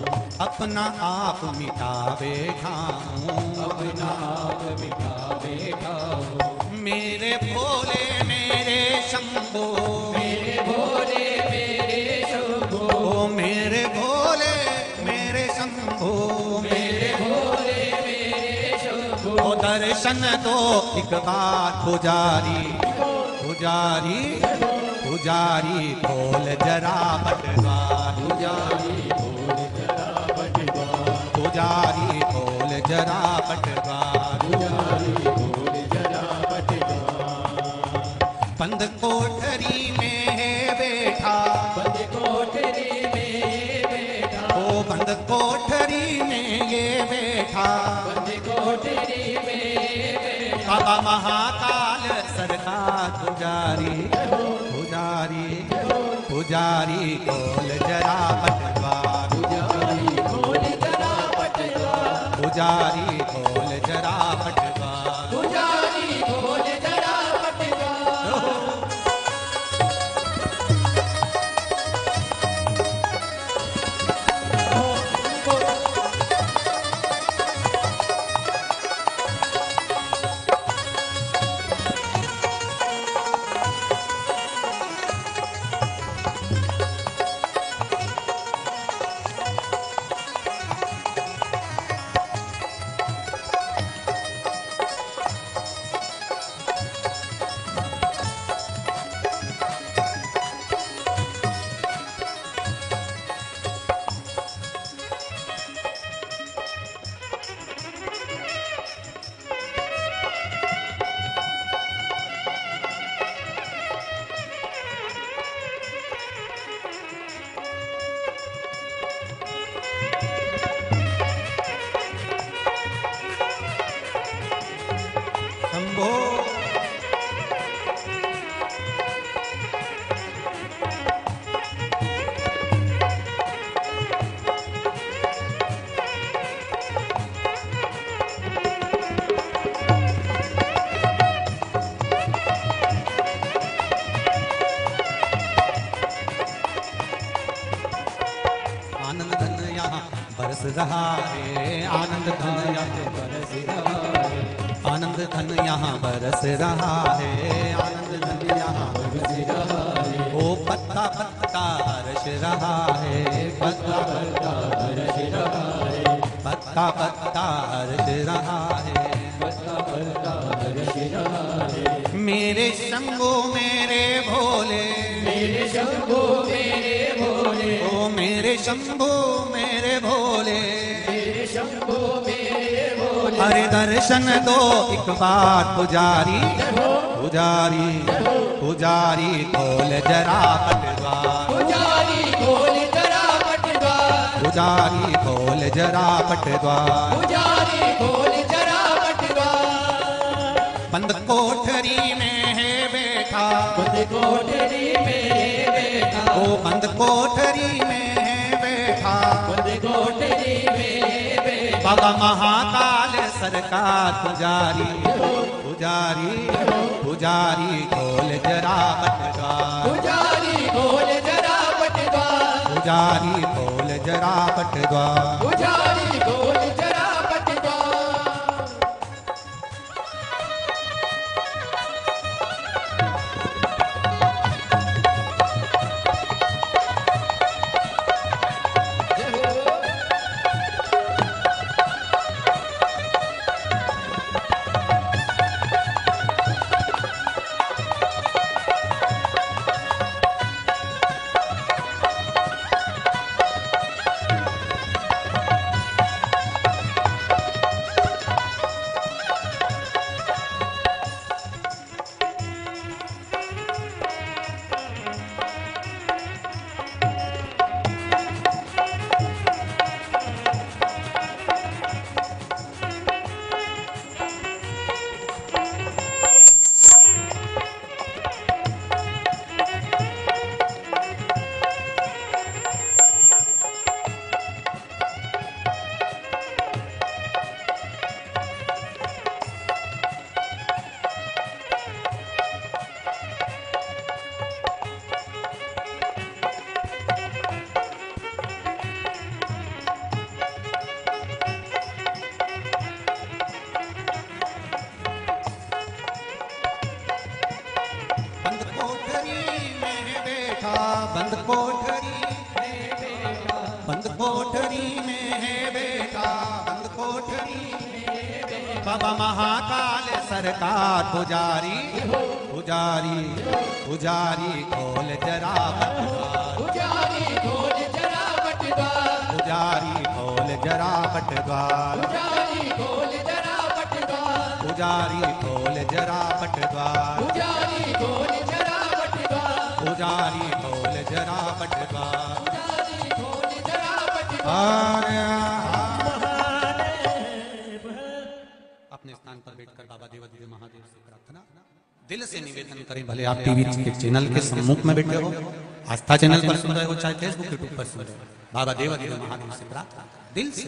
अपना आप मिटा बैठा हूँ, अपना आप मिटा बैठा हूँ। मेरे भोले मेरे शंभो, मेरे भोले मेरे शंभो, ओ मेरे भोले मेरे शंभो, मेरे भोले मेरे शंभो। ओ दर्शन दो एक बार। पुजारी पुजारी पुजारी खोल जरा पटवार, पुजारी खोल जरा पट द्वार। पुजारी खोल जरा पटवार, पुजारी खोल जरा पट द्वार। बंद कोठरी में है बैठा, बंद कोठरी में ये बैठा, ओ बंद कोठरी में ये बैठा बंद कोठरी में ये बैठा बाबा महाकाल सरकार। पुजारी पुजारी पुजारी खोल जरा पटवार, पुजारी खोल जरा पट द्वार। पुजारी खोल जरा पटवार। पुजारी खोल जरा पट द्वार। आनंद धन यहाँ बरस रहा है, आनंद धन यहाँ बरस रहा है, आनंद धन यहाँ बरस रहा है, आनंद धन यहाँ बरस रहा है। ओ पत्ता पत्ता हर्ष रहा है, पत्ता पत्ता हर्ष रहा है, पत्ता पत्ता हर्ष रहा है, पत्ता पत्ता हर्ष रहा है। मेरे शंभो मेरे भोले, मेरे शंभो मेरे भोले, ओ मेरे शंभो मेरे भोले, मेरे शंभो मेरे भोले। हरे दर्शन दो एक बार पुजारी, पुजारी पुजारी खोल जरा पटद्वार, पुजारी खोल जरा पटद्वार, पुजारी खोल जरा पटद्वार, पुजारी खोल जरा पटद्वार। बंद कोठरी में है बैठा, बंद कोठरी में है बैठा, ओ बंद कोठरी में है बैठा, बंद कोठरी में है बैठा। बाबा महाकाल सरकार पुजारी, पुजारी पुजारी खोल जरा पटद्वार, पुजारी खोल जरा पटद्वार, पुजारी खोल जरा पटद्वार, पुजारी खोल जरा पटद्वार। बंद कोठरी में बैठा, बंद कोठरी में है बैठा, बंद कोठरी में बैठा। बाबा महाकाल सरकार पुजारी, पुजारी पुजारी खोल जरा पटद्वार, पुजारी खोल जरा पटद्वार, पुजारी खोल जरा पटद्वार, पुजारी खोल जरा पटद्वार, पुजारी खोल जरा पटद्वार, पुजारी खोल जरा पटद्वार, पुजारी खोल जरा पटद्वार, पुजारी खोल जरा पटद्वार। अपने स्थान पर बैठकर बाबा देवादिदेव महादेव से प्रार्थना दिल से निवेदन करें। भले आप टीवी के चैनल के सम्मुख में बैठे हो, आस्था चैनल पर सुन रहे हो, चाहे फेसबुक यूट्यूब पर सुन रहे हो, बाबा देवादिदेव महादेव से प्रार्थना दिल से।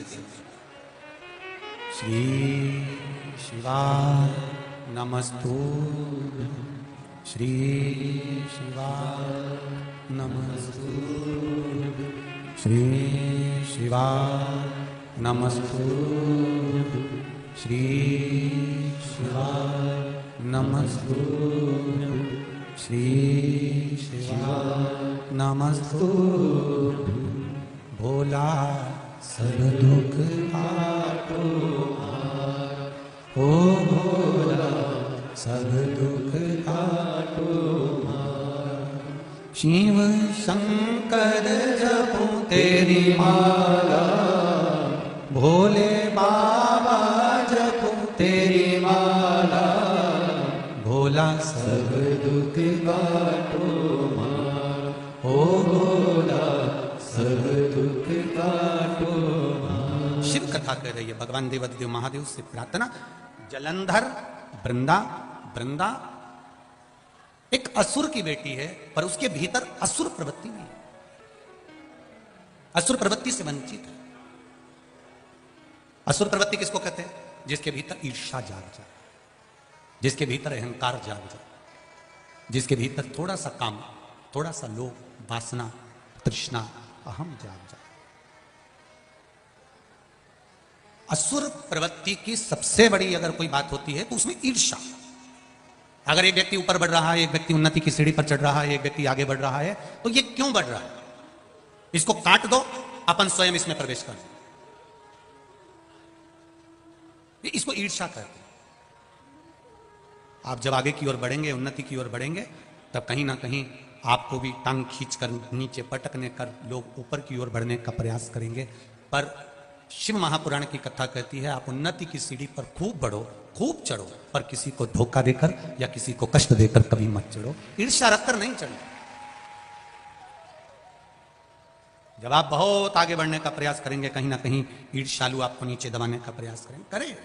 श्री शिवाय नमस्तुभ्यं, श्री शिवाय नमस्तुभ्यं, श्री शिवाय नमस्तुभ्यं, श्री शिवाय नमस्तुभ्यं, श्री शिवाय नमस्तुभ्यं। भोला सब दुख काटो हारा, ओ भोला सब दुख काटो हारा। शिव शंकर जपो तेरी माला, भोले बाबा जपो तेरी माला, भोला सब दुख काटो मारा, ओ भोला सब दुख काटो मारा। शिव कथा कर रही है भगवान देवादिदेव महादेव से प्रार्थना। जलंधर वृंदा, वृंदा एक असुर की बेटी है, पर उसके भीतर असुर प्रवृत्ति नहीं है, असुर प्रवृत्ति से वंचित है। असुर प्रवृत्ति किसको कहते हैं? जिसके भीतर ईर्ष्या जाग जाए, जिसके भीतर अहंकार जाग जाए, जिसके भीतर थोड़ा सा काम, थोड़ा सा लोभ, वासना, तृष्णा, अहम जाग जाए। असुर प्रवृत्ति की सबसे बड़ी अगर कोई बात होती है तो उसमें ईर्ष्या। अगर एक व्यक्ति ऊपर बढ़ रहा है, एक व्यक्ति उन्नति की सीढ़ी पर चढ़ रहा है, एक व्यक्ति आगे बढ़ रहा है, तो ये क्यों बढ़ रहा है? इसको काट दो, अपन स्वयं इसमें प्रवेश कर दो। इसको ईर्ष्या कहते हैं। आप जब आगे की ओर बढ़ेंगे, उन्नति की ओर बढ़ेंगे, तब कहीं ना कहीं आपको भी टांग खींचकर नीचे पटकने कर लोग ऊपर की ओर बढ़ने का प्रयास करेंगे। पर शिव महापुराण की कथा कहती है आप उन्नति की सीढ़ी पर खूब बढ़ो, खूब चढ़ो, पर किसी को धोखा देकर या किसी को कष्ट देकर कभी मत चढ़ो। ईर्ष्या रखकर नहीं चढ़ो। जब आप बहुत आगे बढ़ने का प्रयास करेंगे, कहीं ना कहीं ईर्ष्यालु आपको नीचे दबाने का प्रयास करें।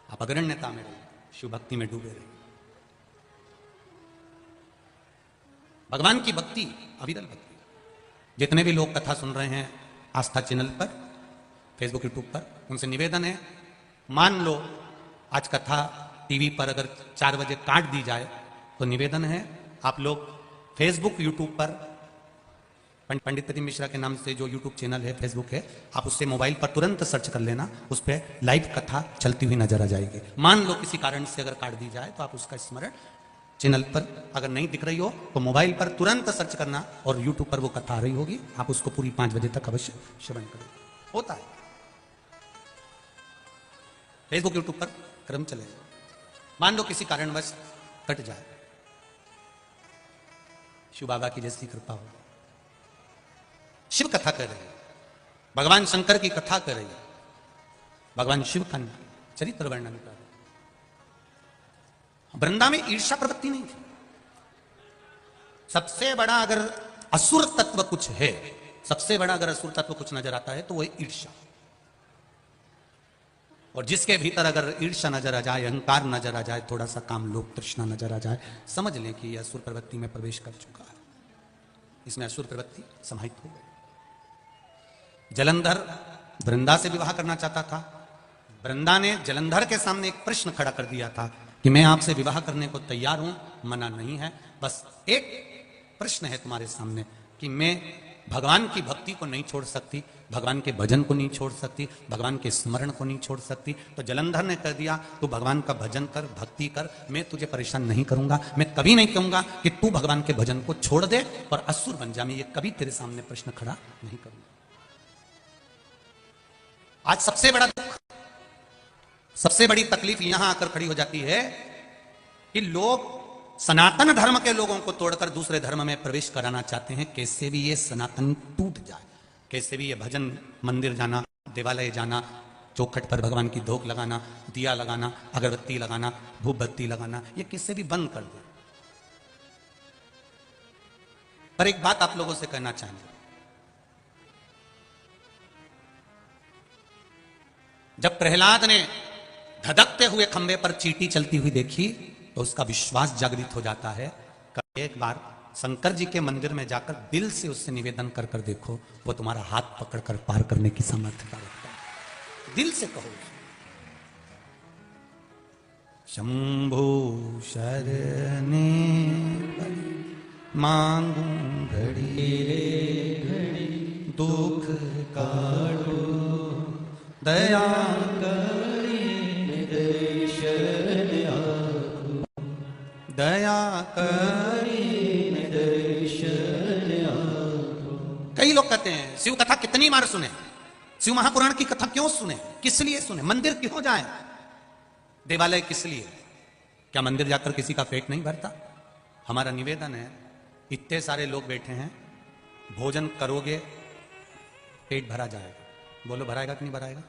आप अग्रण्यता में रहिए, शिव भक्ति में डूबे रहिए। भगवान की भक्ति, अविरल भक्ति। जितने भी लोग कथा सुन रहे हैं आस्था चैनल पर, फेसबुक यूट्यूब पर, उनसे निवेदन है, मान लो आज कथा टीवी पर अगर 4 बजे काट दी जाए, तो निवेदन है आप लोग फेसबुक यूट्यूब पर पंडित प्रदीप मिश्रा के नाम से जो यूट्यूब चैनल है, फेसबुक है, आप उससे मोबाइल पर तुरंत सर्च कर लेना, उस पर लाइव कथा चलती हुई नजर आ जाएगी। मान लो किसी कारण से अगर काट दी जाए तो आप उसका स्मरण चैनल पर अगर नहीं दिख रही हो तो मोबाइल पर तुरंत सर्च करना और यूट्यूब पर वो कथा आ रही होगी, आप उसको पूरी 5 बजे तक अवश्य श्रवण करें। होता है फेसबुक यूट्यूब पर क्रम चलेगा। मान लो किसी कारणवश कट जाए, शिव बाबा की जैसी कृपा हो, शिव कथा कर रही है, भगवान शंकर की कथा कर रही है, भगवान शिव का चरित्र वर्णन कर रहे। वृंदा में ईर्ष्या प्रवृत्ति नहीं थी। सबसे बड़ा अगर असुर तत्व कुछ है, सबसे बड़ा अगर असुर तत्व कुछ नजर आता है तो वह ईर्ष्या। और जिसके भीतर अगर ईर्ष्या नजर आ जाए, अहंकार नजर आ जाए, थोड़ा सा काम लोभ तृष्णा नजर आ जाए, समझ लें कि यह असुर प्रवृत्ति में प्रवेश कर चुका है। इसमें असुर प्रवृत्ति समाहित हो गई। जलंधर वृंदा से विवाह करना चाहता था। वृंदा ने जलंधर के सामने एक प्रश्न खड़ा कर दिया था कि मैं आपसे विवाह करने को तैयार हूं, मना नहीं है, बस एक प्रश्न है तुम्हारे सामने कि मैं भगवान की भक्ति को नहीं छोड़ सकती, भगवान के भजन को नहीं छोड़ सकती, भगवान के स्मरण को नहीं छोड़ सकती। तो जलंधर ने कह दिया तू भगवान का भजन कर, भक्ति कर, मैं तुझे परेशान नहीं करूंगा, मैं कभी नहीं कहूंगा कि तू भगवान के भजन को छोड़ दे और असुर बन जा, मैं ये कभी तेरे सामने प्रश्न खड़ा नहीं करूंगा। आज सबसे बड़ा दुख, सबसे बड़ी तकलीफ यहां आकर खड़ी हो जाती है कि लोग सनातन धर्म के लोगों को तोड़कर दूसरे धर्म में प्रवेश कराना चाहते हैं। कैसे भी ये सनातन टूट जाए, कैसे भी ये भजन मंदिर जाना, देवालय जाना, चौखट पर भगवान की धोख लगाना, दिया लगाना, अगरबत्ती लगाना, धूप बत्ती लगाना, ये किससे भी बंद कर दे। पर एक बात आप लोगों से कहना चाहेंगे, जब प्रहलाद ने धधकते हुए खंबे पर चींटी चलती हुई देखी तो उसका विश्वास जागृत हो जाता है। एक बार शंकर जी के मंदिर में जाकर दिल से उससे निवेदन कर कर देखो, वो तुम्हारा हाथ पकड़कर पार करने की सामर्थ्य रखता है। दिल से कहो, शंभु शरणे मांगू घड़ी घड़ी दुख काटो, दया करी दर्शन आको, दया करी दर्शन आको। कई लोग कहते हैं शिव कथा कितनी बार सुने, शिव महापुराण की कथा क्यों सुने, किस लिए सुने, मंदिर क्यों जाएं, देवालय किस लिए? क्या मंदिर जाकर किसी का पेट नहीं भरता? हमारा निवेदन है, इतने सारे लोग बैठे हैं, भोजन करोगे पेट भरा जाएगा। बोलो भराएगा कि नहीं भराएगा?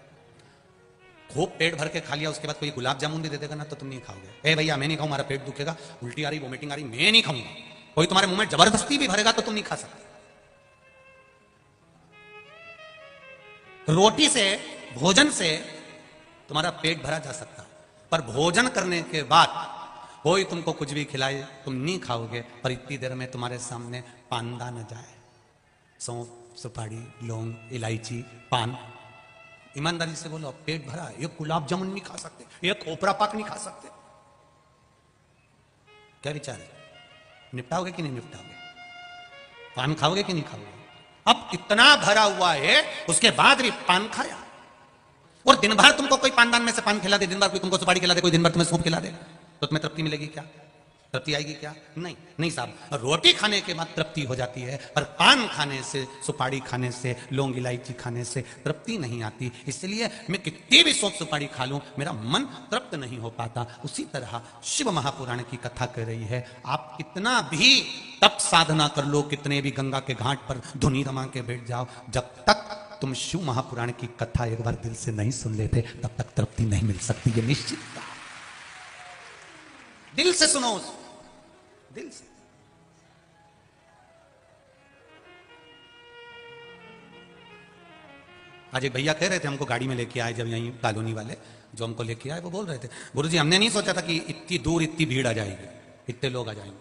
खूब पेट भर के खा लिया, उसके बाद कोई गुलाब जामुन भी दे देगा ना तो तुम नहीं खाओगे। ए भैया मैं नहीं खाऊं, हमारा पेट दुखेगा, उल्टी आ रही, वोमिटिंग आ रही, मैं नहीं खाऊंगा। कोई तुम्हारे मुंह में जबरदस्ती भी भरेगा तो तुम नहीं खा सकते। रोटी से, भोजन से तुम्हारा पेट भरा जा सकता है, पर भोजन करने के बाद कोई तुमको कुछ भी खिलाए तुम नहीं खाओगे। पर इतनी देर में तुम्हारे सामने पांदा न जाए, सौंफ, सुपारी, लौंग, इलायची, पान, ईमानदारी से बोलो पेट भरा है, एक गुलाब जामुन नहीं खा सकते, एक खोपरा पाक नहीं खा सकते। क्या विचार है? निपटाओगे कि नहीं निपटाओगे? पान खाओगे कि नहीं खाओगे? अब इतना भरा हुआ है, उसके बाद भी पान खाया, और दिन भर तुमको कोई पानदान में से पान खिला दे, दिन भर कोई तुमको सुपारी खिला दे, कोई दिन भर तुम्हें सूप खिला दे, तो तुम्हें तृप्ति मिलेगी क्या? तृप्ति आएगी क्या? नहीं नहीं साहब, रोटी खाने के बाद तृप्ति हो जाती है, पर पान खाने से, सुपारी खाने से, लौंग इलायची खाने से तृप्ति नहीं आती। इसलिए मैं कितनी भी सौंफ सुपारी खा लूं, मेरा मन तृप्त नहीं हो पाता। उसी तरह शिव महापुराण की कथा कह रही है, आप कितना भी तप साधना कर लो, कितने भी गंगा के घाट पर धुनी रमा के बैठ जाओ, जब तक तुम शिव महापुराण की कथा एक बार दिल से नहीं सुन लेते, तब तक तृप्ति नहीं मिल सकती। ये निश्चित बात। दिल से सुनो, दिल से। आज एक भैया कह रहे थे, हमको गाड़ी में लेके आए, जब यहीं कॉलोनी वाले जो हमको लेके आए, वो बोल रहे थे, गुरुजी हमने नहीं सोचा था कि इतनी दूर इतनी भीड़ आ जाएगी, इतने लोग आ जाएंगे,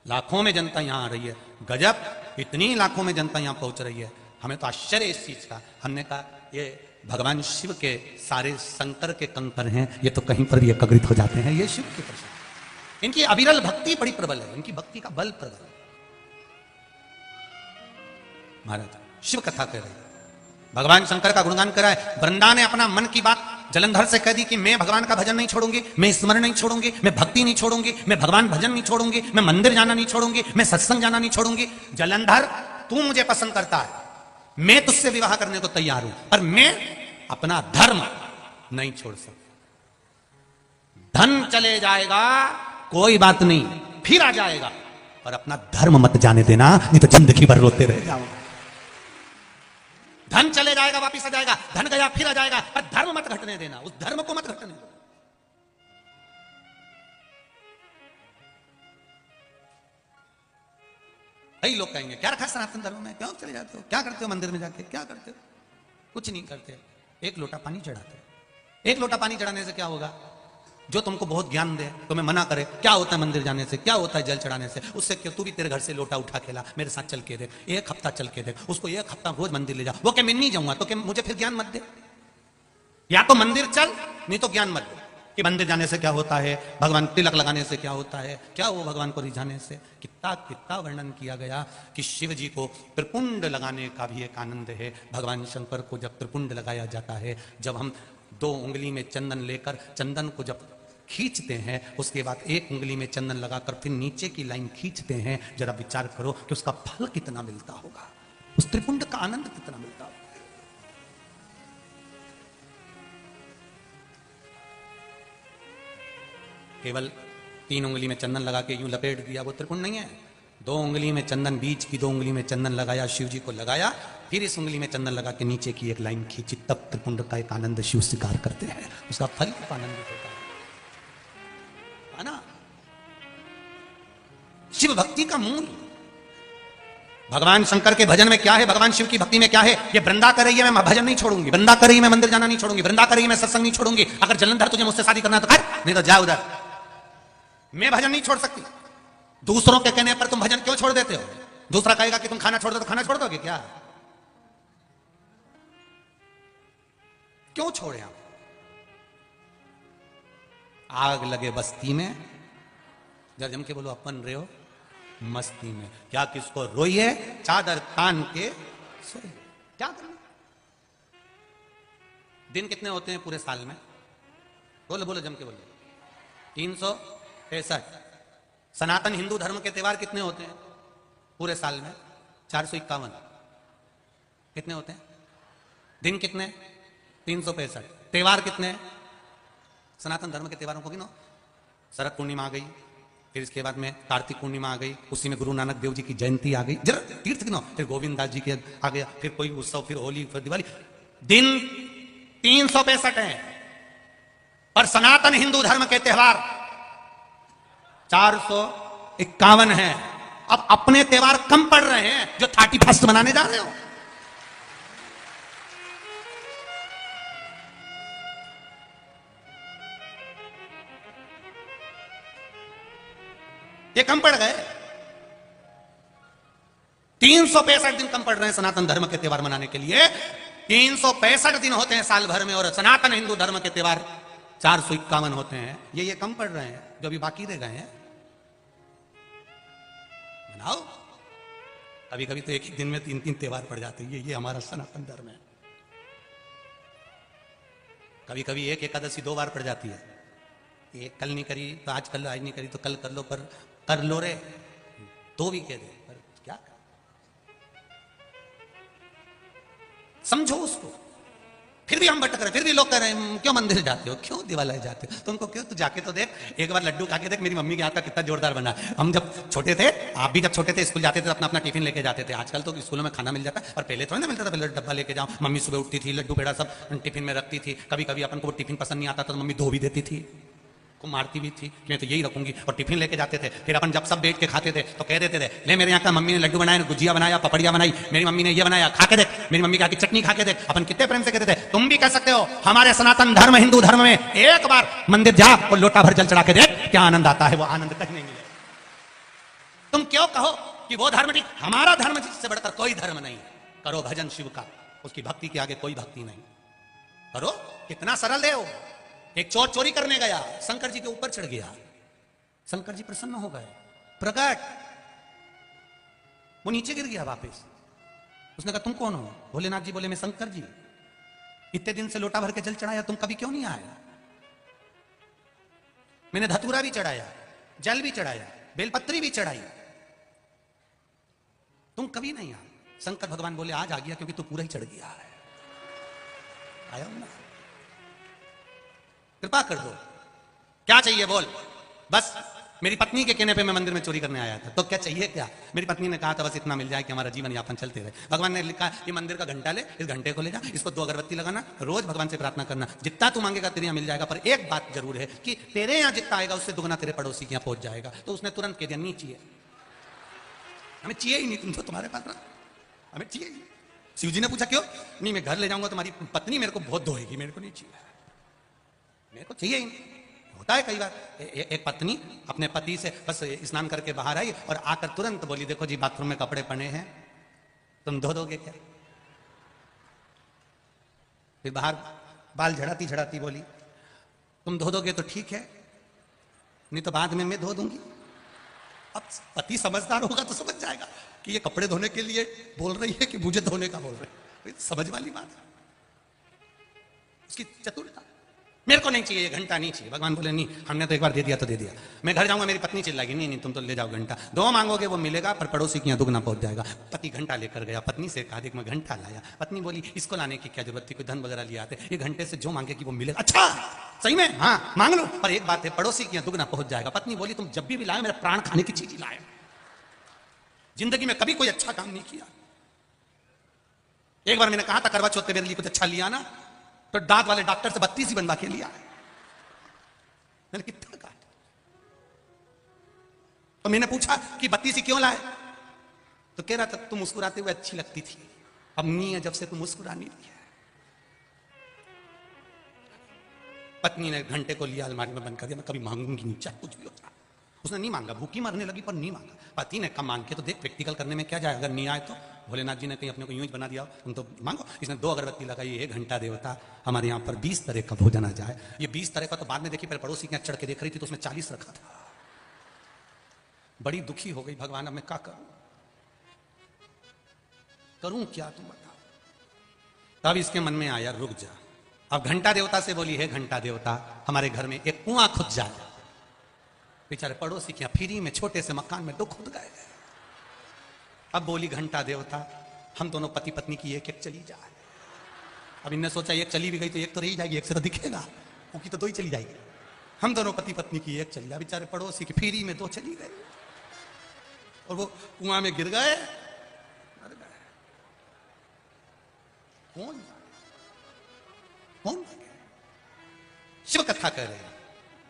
लाखों में जनता यहां आ रही है, गजब, इतनी लाखों में जनता यहां पहुंच रही है। हमें तो आश्चर्य इस चीज का। हमने कहा ये भगवान शिव के सारे शंकर के कंकर हैं, ये तो कहीं पर भी एकत्रित हो जाते हैं, ये शिव के प्रसाद। इनकी अविरल भक्ति बड़ी प्रबल है, इनकी भक्ति का बल प्रबल है। महाराज शिव कथा कह रहे, भगवान शंकर का गुणगान कराए। वृंदा ने अपना मन की बात जलंधर से कह दी कि मैं भगवान का भजन नहीं छोड़ूंगी, मैं स्मरण नहीं छोड़ूंगी, मैं भक्ति नहीं छोड़ूंगी, मैं भगवान भजन नहीं छोड़ूंगी, मैं मंदिर जाना नहीं छोड़ूंगी, मैं सत्संग जाना नहीं छोड़ूंगी। जलंधर तू मुझे पसंद करता है, मैं तुझसे विवाह करने को तैयार हूं, पर मैं अपना धर्म नहीं छोड़ सकता। धन चले जाएगा कोई बात नहीं, फिर आ जाएगा, और अपना धर्म मत जाने देना, नहीं तो जिंदगी भर रोते रह जाओगे। धन चले जाएगा वापिस आ जाएगा, धन गया फिर आ जाएगा, पर धर्म मत घटने देना, उस धर्म को मत घटने दो। कई लोग कहेंगे क्या रखा सनातन धर्म में, क्यों चले जाते हो, क्या करते हो मंदिर में जाके, क्या करते हो? कुछ नहीं करते, एक लोटा पानी चढ़ाते हो। एक लोटा पानी चढ़ाने से क्या होगा? जो तुमको बहुत ज्ञान दे, तुम्हें मना करे क्या होता है मंदिर जाने से, क्या होता है जल चढ़ाने से, उससे क्यों तू भी तेरे घर से लोटा उठा के ला, मेरे साथ चल के देख, एक हफ्ता चल के देख, उसको एक हफ्ता रोज मंदिर ले जा। वो क्या मैं नहीं जाऊंगा तो क्या मुझे फिर ज्ञान मत दे? या तो मंदिर चल, नहीं तो ज्ञान मत दे कि मंदिर जाने से क्या होता है, भगवान तिलक लगाने से क्या होता है, क्या वो भगवान को रिझाने से। कितना कितना वर्णन किया गया कि शिव जी को त्रिपुंड लगाने का भी एक आनंद है। भगवान शंकर को जब त्रिपुंड लगाया जाता है, जब हम 2 उंगली में चंदन लेकर चंदन को जब खींचते हैं, उसके बाद 1 उंगली में चंदन लगाकर फिर नीचे की लाइन खींचते हैं, जरा विचार करो कि उसका फल कितना मिलता होगा, उस त्रिपुंड का आनंद कितना मिलता होगा। केवल 3 उंगली में चंदन लगा के यूं लपेट दिया, वो त्रिपुंड नहीं है। 2 उंगली में चंदन, बीच की 2 उंगली में चंदन लगाया, शिव जी को लगाया, फिर इस उंगली में चंदन लगा के नीचे की एक लाइन खींची, तब त्रिपुंड का एक आनंद शिव स्वीकार करते हैं, उसका फल कितना आनंदित होता है ना। शिव भक्ति का मूल, भगवान शंकर के भजन में क्या है, भगवान शिव की भक्ति में क्या है। ये वृंदा कर रही है, मैं भजन नहीं छोड़ूंगी, वृंदा कर रही है, मैं मंदिर जाना नहीं छोड़ूंगी, वृंदा कर रही है, मैं सत्संग नहीं छोड़ूंगी। अगर जलंधर तुझे मुझसे शादी करना तो कर, नहीं तो जा उधर। मैं भजन नहीं छोड़ सकती। दूसरों के कहने पर तुम भजन क्यों छोड़ देते हो? दूसरा कहेगा कि तुम खाना छोड़ दो तो खाना छोड़ दोगे क्या? क्यों छोड़े आप? आग लगे बस्ती में, जब जम के बोलो अपन रहे हो मस्ती में, क्या किसको रोइए चादर तान के सोए, क्या करना? दिन कितने होते हैं पूरे साल में? बोलो बोलो जम के बोलो। 365। सनातन हिंदू धर्म के त्योहार कितने होते हैं पूरे साल में? 451। कितने होते हैं? दिन कितने? 365। त्योहार कितने? सनातन धर्म के त्योहारों को गिनो। शरद पूर्णिमा आ गई, फिर इसके बाद में कार्तिक पूर्णिमा आ गई, उसी में गुरु नानक देव जी की जयंती आ गई, जरा तीर्थ गिनो, फिर गोविंद दास जी के आ गया, फिर कोई उत्सव, फिर होली, फिर दिवाली। दिन 365 है, पर सनातन हिंदू धर्म के त्योहार 451 है। अब अपने त्योहार कम पड़ रहे हैं जो 31 मनाने जा रहे हो। ये कम पड़ गए। 365 दिन कम पड़ रहे हैं सनातन धर्म के त्योहार मनाने के लिए। 365 दिन होते हैं साल भर में, और सनातन हिंदू धर्म के त्योहार 451 होते हैं। ये कम पड़ रहे हैं जो अभी बाकी रह गए हैं। मनाओ। कभी कभी तो एक ही दिन में 3-3 त्योहार पड़ जाते हैं। ये हमारा सनातन धर्म है। कभी कभी एक एकादशी 2 बार पड़ जाती है। एक कल नहीं करी तो आज कर लो, आज नहीं करी तो कल कर लो, पर कर लो रे, तो भी कह दे, पर क्या कर? समझो उसको। फिर भी हम भटक रहे, फिर भी लोग कह रहे हैं क्यों मंदिर जाते हो, क्यों दिवालय जाते हो, तुमको क्यों? तू जाके तो देख, एक बार लड्डू खा के देख, मेरी मम्मी के हाथ का कितना जोरदार बना। हम जब छोटे थे, आप भी जब छोटे थे, स्कूल जाते थे अपना अपना टिफिन लेके जाते थे। आजकल तो स्कूलों में खाना मिल जाता है, और पहले थोड़ा ना मिलता था, पहले डब्बा लेके जाओ, मम्मी सुबह उठती थी, लड्डू पेड़ा सब टिफिन में रखती थी। कभी कभी अपन को वो टिफिन पसंद नहीं आता था तो मम्मी धो भी देती थी, को मारती भी थी, मैं तो यही रखूंगी, और टिफिन लेके जाते थे। फिर अपन जब सब बैठ के खाते थे तो कह देते थे, ले मेरे यहाँ का मम्मी ने लड्डू बनाया, गुजिया बनाया, पपड़िया बनाई, मेरी मम्मी ने ये बनाया, खा के देख, मेरी मम्मी की चटनी खा के देख। अपन कितने प्रेम से कहते थे, तुम भी कह सकते हो। हमारे सनातन धर्म, हिंदू धर्म में एक बार मंदिर जा और लोटा भर जल चढ़ा के देख, क्या आनंद आता है, वो आनंद कहीं नहीं मिलेगा। तुम क्यों कहो कि वो धर्म ठीक, हमारा धर्म जिससे बढ़कर कोई धर्म नहीं। करो भजन शिव का, उसकी भक्ति के आगे कोई भक्ति नहीं। करो, कितना सरल है वो। एक चोर चोरी करने गया, शंकर जी के ऊपर चढ़ गया, शंकर जी प्रसन्न हो गए, प्रकट, वो नीचे गिर गया वापस। उसने कहा तुम कौन हो? भोलेनाथ जी बोले मैं शंकर जी, इतने दिन से लोटा भर के जल चढ़ाया, तुम कभी क्यों नहीं आया? मैंने धतूरा भी चढ़ाया, जल भी चढ़ाया, बेलपत्री भी चढ़ाई, तुम कभी नहीं आए। शंकर भगवान बोले आज आ गया क्योंकि तू पूरा ही चढ़ गया है, आया हूं ना, कृपा कर दो, क्या चाहिए बोल। बस मेरी पत्नी के कहने पे मैं मंदिर में चोरी करने आया था, तो क्या चाहिए क्या? मेरी पत्नी ने कहा था बस इतना मिल जाए कि हमारा जीवन यापन चलते रहे। भगवान ने लिखा ये मंदिर का घंटा ले, इस घंटे को ले जा, इसको 2 अगरबत्ती लगाना, रोज भगवान से प्रार्थना करना, जितना तू मांगेगा तेरे यहाँ मिल जाएगा, पर एक बात जरूर है कि तेरे यहाँ जितना आएगा उससे दुगना तेरे पड़ोसी के यहाँ पहुंच जाएगा। तो उसने तुरंत कह दिया नहीं चाहिए, हमें चाहिए ही नहीं, तुम तो तुम्हारे पास रहा, हमें चाहिए ही। शिव जी ने पूछा क्यों? नहीं मैं घर ले जाऊंगा, तुम्हारी पत्नी मेरे को बहुत धोएगी, मेरे को नहीं चाहिए, मेरे को चाहिए ही नहीं। होता है कई बार, एक पत्नी अपने पति से बस स्नान करके बाहर आई और आकर तुरंत बोली देखो जी बाथरूम में कपड़े पड़े हैं, तुम धो दोगे क्या? फिर बाहर बाल झड़ाती झड़ाती बोली तुम धो दोगे तो ठीक है, नहीं तो बाद में मैं धो दूंगी। अब पति समझदार होगा तो समझ जाएगा कि ये कपड़े धोने के लिए बोल रही है कि मुझे धोने का बोल रही है, समझ वाली बात है उसकी चतुरता। मेरे को नहीं चाहिए, ये घंटा नहीं चाहिए। भगवान बोले नहीं, हमने तो एक बार दे दिया तो दे दिया, मैं घर जाऊंगा मेरी पत्नी चिल्लाएगी नहीं नहीं तुम तो ले जाओ घंटा, 2 मांगोगे वो मिलेगा पर पड़ोसी के यहाँ दुगना पहुंच जाएगा। पति घंटा लेकर गया, पत्नी से कहा देख मैं घंटा लाया। पत्नी बोली इसको लाने की क्या जरूरत थी, कोई धन वगैरह लिया आते, ये घंटे से जो मांगे कि वो मिलेगा। अच्छा सही में, हाँ मांग लो, पर एक बात है पड़ोसी के यहाँ दुगना पहुंच जाएगा। पत्नी बोली तुम जब भी लाए मेरा प्राण खाने की चीज ही लाए, जिंदगी में कभी कोई अच्छा काम नहीं किया। एक बार मैंने कहा था करवा चौथ पे मेरे लिए कुछ अच्छा लिया ना, तो दांत वाले डॉक्टर से 32 ही बनवा के लिया। मैंने कितना कहा, तो मैंने पूछा कि 32 ही क्यों लाए, तो कह रहा था तुम मुस्कुराते हुए अच्छी लगती थी, अब नहीं है जब से तुम मुस्कुरानी रही है। पत्नी ने घंटे को लिया, अलमारी में बंद कर दिया, मैं कभी मांगूंगी नहीं चाहे कुछ भी हो जाए। उसने नहीं मांगा, भूखी मरने लगी पर नहीं मांगा। पति ने कम मांग के तो देख प्रैक्टिकल करने में क्या जाए, अगर नहीं आए तो भोलेनाथ जी ने कहीं अपने को यूं ही बना दिया तुम तो मांगो। इसने 2 अगरबत्ती लगाई, 1 घंटा देवता हमारे यहाँ पर 20 तरह का भोजन आ जाए। ये 20 तरह का तो बाद में देखी, पहले पड़ोसी के यहाँ चढ़ के देख रही थी तो उसमें 40 रखा था। बड़ी दुखी हो गई, भगवान अब मैं क्या करूं, करूं क्या तुम बताओ। तब इसके मन में आया रुक जा। अब घंटा देवता से बोली है घंटा देवता हमारे घर में एक कुआं खुद जाए। बेचारे पड़ोसी के फ्री में छोटे से मकान में 2 खुद गए। अब बोली घंटा देवता हम दोनों पति पत्नी की एक चली जाए। अब इनने सोचा एक चली भी गई तो एक तो रही जाएगी, एक से तो दिखेगा, क्योंकि तो 2 ही चली जाएगी। हम दोनों पति पत्नी की एक चली जाए। बेचारे पड़ोसी की फ्री में 2 चली गई और वो कुआं में गिर गए, मर गए। कौन कौन शिव कथा कर रहे हैं,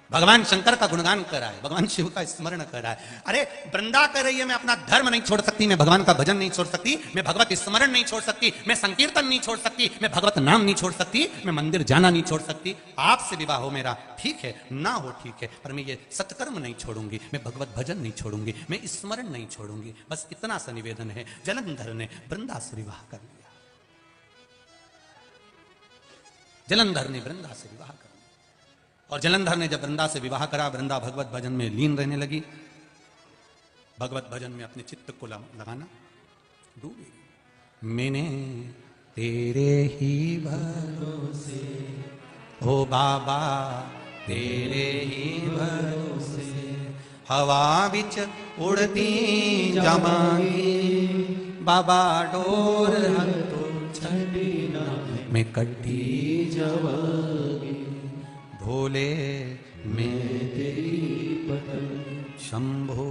भगवान शंकर का गुणगान कर रहा है, भगवान शिव का स्मरण कर रहा है। अरे वृंदा कर रही है, मैं अपना धर्म नहीं छोड़ सकती, मैं भगवान का भजन नहीं छोड़ सकती, मैं भगवत स्मरण नहीं छोड़ सकती, मैं संकीर्तन नहीं छोड़ सकती, मैं भगवत नाम नहीं छोड़ सकती, मैं मंदिर जाना नहीं छोड़ सकती। आपसे विवाह हो मेरा ठीक है, ना हो ठीक है, पर मैं ये सत्कर्म नहीं छोड़ूंगी, मैं भगवत भजन नहीं छोड़ूंगी, मैं स्मरण नहीं छोड़ूंगी। बस इतना सा निवेदन है। जलंधर ने वृंदा से विवाह कर लिया, जलंधर ने वृंदा से विवाह कर लिया। और जलंधर ने जब वृंदा से विवाह करा, वृंदा भगवत भजन में लीन रहने लगी, भगवत भजन में अपने चित्त को लगाना डूबी। मैंने तेरे ही भरोसे हो बाबा तेरे ही भरोसे, हवा बिच उड़ती जावांगी, बाबा डोर हथों छड़ी ना मैं कटी जावांगी, भोले मैं तेरी पतन, शंभो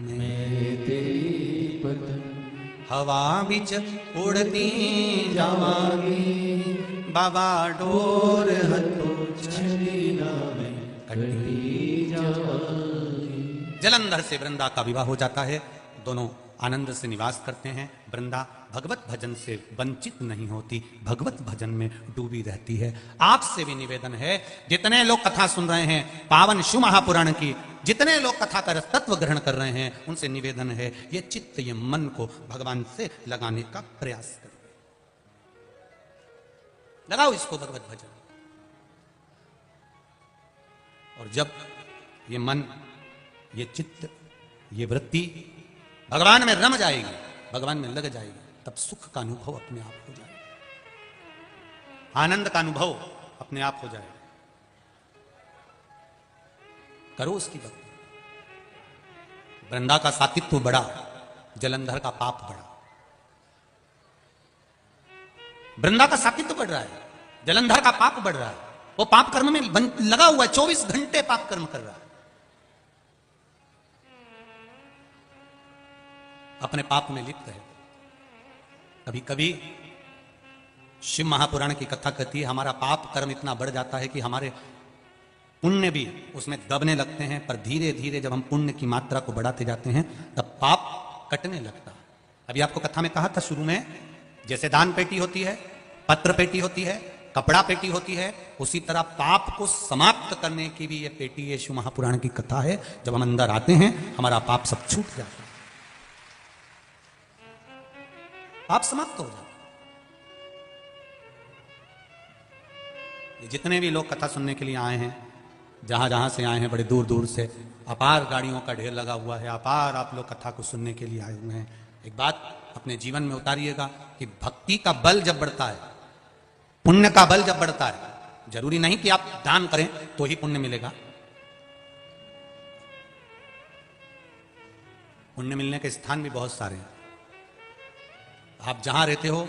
मैं तेरी पतन, हवा बिच उड़ती जावांगी, बाबा डोर हथों छड़ी ना मैं कटी जावांगी। जलंधर से वृंदा का विवाह हो जाता है। दोनों आनंद से निवास करते हैं। वृंदा भगवत भजन से वंचित नहीं होती, भगवत भजन में डूबी रहती है। आपसे भी निवेदन है, जितने लोग कथा सुन रहे हैं पावन शिव महापुराण की, जितने लोग कथा का तत्व ग्रहण कर रहे हैं, उनसे निवेदन है ये चित्त, ये मन को भगवान से लगाने का प्रयास करें। लगाओ इसको भगवत भजन। और जब ये मन, ये चित्त, ये वृत्ति भगवान में रम जाएगी, भगवान में लग जाएगी, तब सुख का अनुभव अपने आप हो जाएगा, आनंद का अनुभव अपने आप हो जाएगा। करो उसकी भक्ति। वृंदा का सातित्व बढ़ा, जलंधर का पाप बढ़ा। वृंदा का सातित्व बढ़ रहा है, जलंधर का पाप बढ़ रहा है। वो पाप कर्म में लगा हुआ है, 24 घंटे पाप कर्म कर रहा है, अपने पाप में लिप्त है। कभी कभी शिव महापुराण की कथा कहती है, हमारा पाप कर्म इतना बढ़ जाता है कि हमारे पुण्य भी उसमें दबने लगते हैं, पर धीरे धीरे जब हम पुण्य की मात्रा को बढ़ाते जाते हैं तब पाप कटने लगता है। अभी आपको कथा में कहा था शुरू में, जैसे दान पेटी होती है, पत्र पेटी होती है, कपड़ा पेटी होती है, उसी तरह पाप को समाप्त करने की भी ये पेटी, ये शिव महापुराण की कथा है। जब हम अंदर आते हैं हमारा पाप सब छूट जाता है, पाप समाप्त हो जाता है। ये जितने भी लोग कथा सुनने के लिए आए हैं, जहां जहां से आए हैं, बड़े दूर दूर से, अपार गाड़ियों का ढेर लगा हुआ है, अपार आप लोग कथा को सुनने के लिए आए हुए हैं। एक बात अपने जीवन में उतारिएगा कि भक्ति का बल जब बढ़ता है, पुण्य का बल जब बढ़ता है, जरूरी नहीं कि आप दान करें तो ही पुण्य मिलेगा। पुण्य मिलने के स्थान भी बहुत सारे हैं। आप जहां रहते हो,